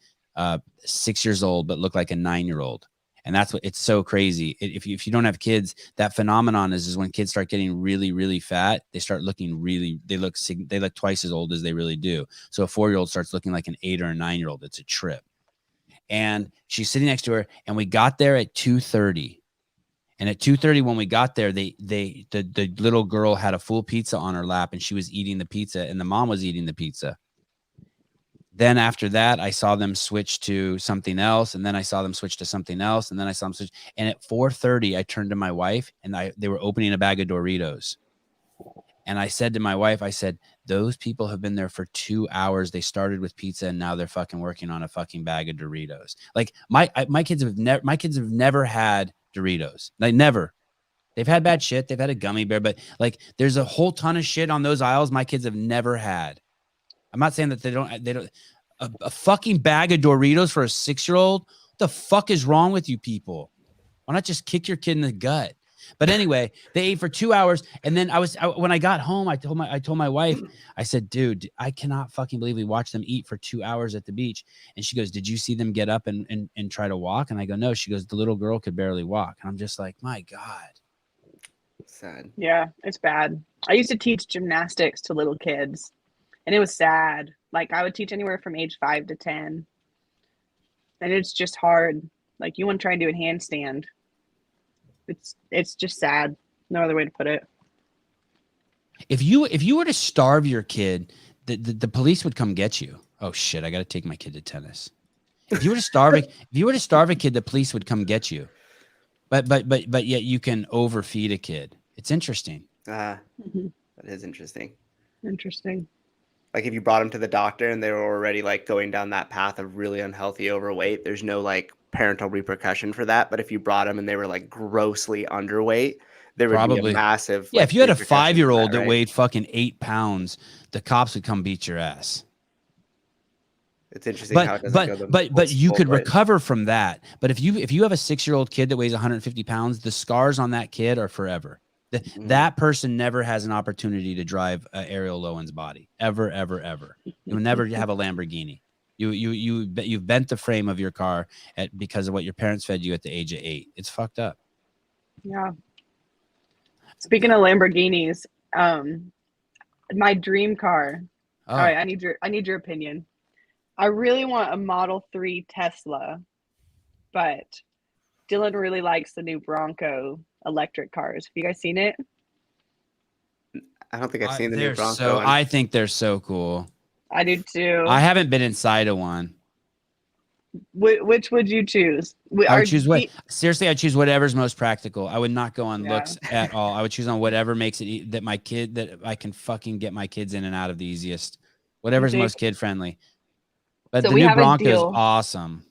6 years old, but looked like a 9-year-old. And that's what, it's so crazy. If you don't have kids, that phenomenon is when kids start getting really, really fat, they start looking they look twice as old as they really do. So a 4-year-old starts looking like an 8 or a 9-year-old. It's a trip. And she's sitting next to her, and we got there at 2:30, And at 2:30 when we got there, the little girl had a full pizza on her lap and she was eating the pizza and the mom was eating the pizza. Then after that, I saw them switch to something else. And then I saw them switch to something else. And then I saw them switch. And at 4:30, I turned to my wife and they were opening a bag of Doritos. And I said to my wife, I said, those people have been there for 2 hours. They started with pizza and now they're fucking working on a fucking bag of Doritos. Like my kids have never had Doritos. Like never. They've had bad shit. They've had a gummy bear, but like there's a whole ton of shit on those aisles my kids have never had. I'm not saying that they don't a fucking bag of Doritos for a 6-year-old. What the fuck is wrong with you people? Why not just kick your kid in the gut? But anyway, they ate for 2 hours. And then when I got home, I told my wife, I said, dude, I cannot fucking believe we watched them eat for 2 hours at the beach. And she goes, did you see them get up and try to walk? And I go, no. She goes, the little girl could barely walk. And I'm just like, my God. Sad. Yeah, it's bad. I used to teach gymnastics to little kids and it was sad. Like I would teach anywhere from age 5 to 10. And it's just hard. Like you want to try and do a handstand. It's just sad. No other way to put it. If you were to starve your kid, the police would come get you. Oh shit, I got to take my kid to tennis. If you were to starve a kid, the police would come get you. But yet you can overfeed a kid. It's interesting. That is interesting. Interesting. Like if you brought them to the doctor and they were already like going down that path of really unhealthy overweight, there's no like parental repercussion for that. But if you brought them and they were like grossly underweight, there would be a massive. Yeah, like, if you had a repercussion 5-year-old for that weighed fucking 8 pounds, the cops would come beat your ass. It's interesting how it doesn't go but you could way. recover from that. But if you have a 6-year-old kid that weighs 150 pounds, the scars on that kid are forever. That person never has an opportunity to drive Arielle Loewen's body ever. You'll never have a Lamborghini. You've bent the frame of your car because of what your parents fed you at the age of 8. It's fucked up. Yeah. Speaking of Lamborghinis, my dream car. Oh. All right, I need your opinion. I really want a Model 3 Tesla, but Dylan really likes the new Bronco electric cars. Have you guys seen it? I don't think I've seen the new Bronco. So I think they're so cool. I do too. I haven't been inside of one. Which would you choose? I would choose seriously, I choose whatever's most practical. I would not go on looks at all. I would choose on whatever makes it that I can fucking get my kids in and out of the easiest. Whatever's most kid friendly. But so the new Bronco is awesome.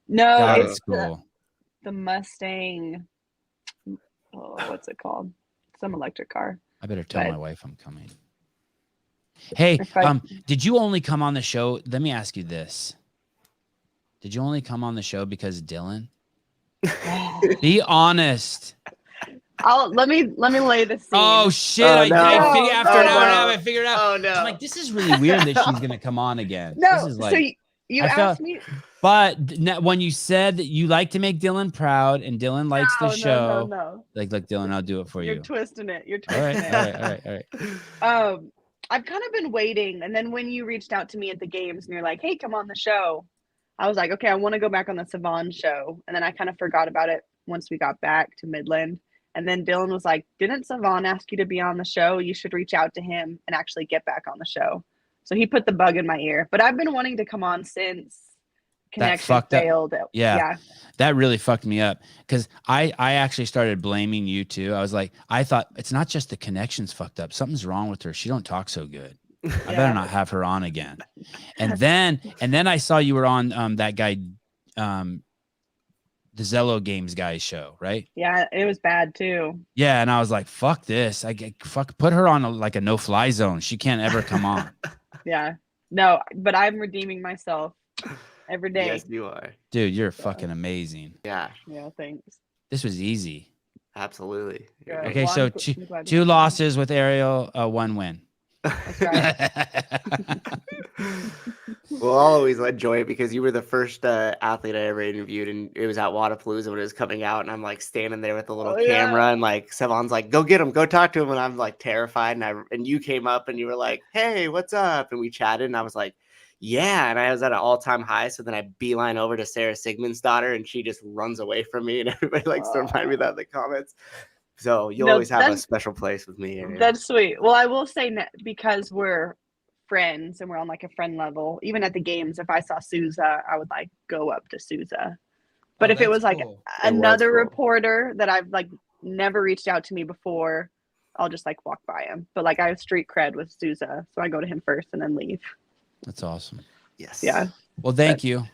No, God, it's cool. The Mustang. Oh, what's it called? Some electric car. I better tell my wife I'm coming. Hey, did you only come on the show? Let me ask you this. Did you only come on the show because Dylan? Be honest. Let me lay the scene. Oh shit! Oh, no. After an hour and a half, I figured out. Oh no! I'm like, this is really weird that she's gonna come on again. No, this is like, so you asked me. But when you said that you like to make Dylan proud and Dylan likes the show, no. Like, look, Dylan, I'll do it for you. You're twisting it. All right. I've kind of been waiting, and then when you reached out to me at the games and you're like, "Hey, come on the show," I was like, "Okay, I want to go back on the Sevan show," and then I kind of forgot about it once we got back to Midland. And then Dylan was like, "Didn't Sevan ask you to be on the show? You should reach out to him and actually get back on the show." So he put the bug in my ear. But I've been wanting to come on since connection failed. Yeah. That really fucked me up because I actually started blaming you too. I was like, I thought it's not just the connection's fucked up. Something's wrong with her. She don't talk so good. I better not have her on again. And then I saw you were on that guy, the Zello Games guy's show, right? Yeah, it was bad too. Yeah, and I was like, fuck this. Put her on a no-fly zone. She can't ever come on. Yeah. No, but I'm redeeming myself every day. Yes, you are. Dude, you're fucking amazing. Yeah. Yeah, thanks. This was easy. Absolutely. Good. Okay, Well, so I'm glad two losses with Arielle, 1 win. That's right. Well, I'll always enjoy it because you were the first athlete I ever interviewed, and it was at Wadapalooza when it was coming out, and I'm like standing there with the little camera, and like Sevan's like, "Go get him, go talk to him," and I'm like terrified, and you came up and you were like, "Hey, what's up?" and we chatted, and I was like, Yeah, and I was at an all-time high. So then I beeline over to Sarah Sigmund's daughter, and she just runs away from me, and everybody likes to remind me that in the comments. So you'll always have a special place with me. Arielle. That's sweet. Well, I will say because we're friends and we're on like a friend level, even at the games, if I saw Souza, I would like go up to Souza. But if it was like another reporter that I've like never reached out to me before, I'll just like walk by him. But like I have street cred with Souza, so I go to him first and then leave. That's awesome. Yes. Yeah. Well, thank you.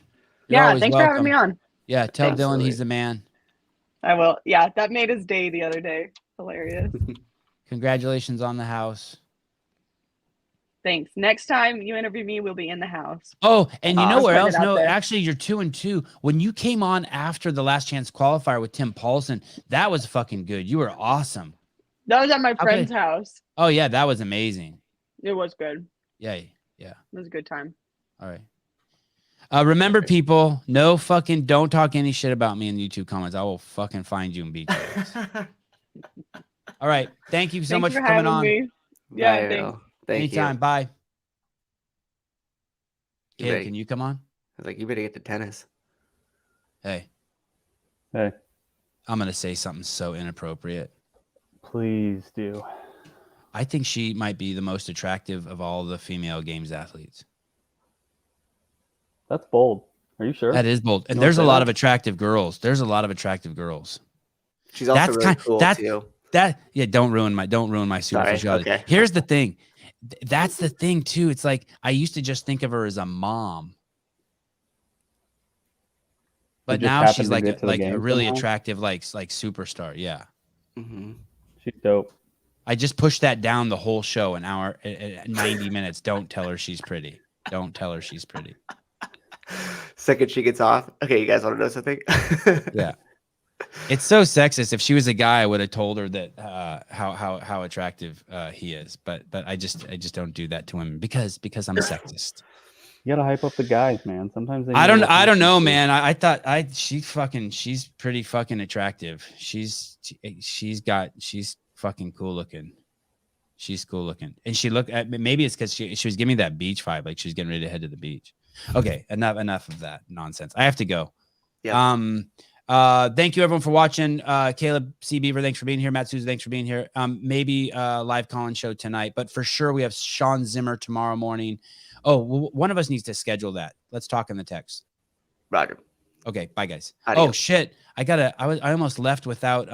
Yeah, thanks for having me on. Yeah, tell Absolutely. Dylan he's the man. I will. Yeah, that made his day the other day. Hilarious. Congratulations on the house. Thanks. Next time you interview me, we'll be in the house. Oh, and you know where else? No, there. actually, you're 2-2. When you came on after the last chance qualifier with Tim Paulson, that was fucking good. You were awesome. That was at my friend's house. Oh, yeah, that was amazing. It was good. Yeah. It was a good time. All right. Remember, people, don't talk any shit about me in the YouTube comments. I will fucking find you and beat you. All right. Thank you so much for coming on. Me. Yeah, Bye, thanks. Thank Anytime. you. Bye. Kid, better- can you come on? I was like, you better get to tennis. Hey, Hey, I'm going to say something so inappropriate. please do. I think she might be the most attractive of all the female games athletes. That's bold. Are you sure? That is bold. And You there's a don't say lot that? of attractive girls. There's a lot of attractive girls. She's also That's really kind- cool that- too. Don't ruin my superficiality. okay. Here's the thing. That's the thing too. It's like I used to just think of her as a mom. But just now happened she's to like get to the a game really somehow? attractive like superstar. Yeah. Mm-hmm. She's dope. I just pushed that down the whole show, an hour, 90 minutes. Don't tell her she's pretty. Don't tell her she's pretty. Second she gets off. Okay, you guys want to know something? Yeah. It's so sexist. If she was a guy, I would have told her that how attractive he is. But I just don't do that to women because I'm a sexist. You gotta hype up the guys, man. Sometimes they I don't need know, to- man. I thought she's pretty fucking attractive. She's fucking cool looking. She's cool looking. And she looked at maybe it's because she was giving me that beach vibe, like she's getting ready to head to the beach. Okay, enough of that nonsense. I have to go. Yeah. Thank you everyone for watching. Caleb C. Beaver, thanks for being here. Matt Souza, thanks for being here. Maybe live call-in show tonight, but for sure we have Sean Zimmer tomorrow morning. Oh, one of us needs to schedule that. Let's talk in the text. Roger. Okay, bye guys. Adios. Oh shit. I almost left without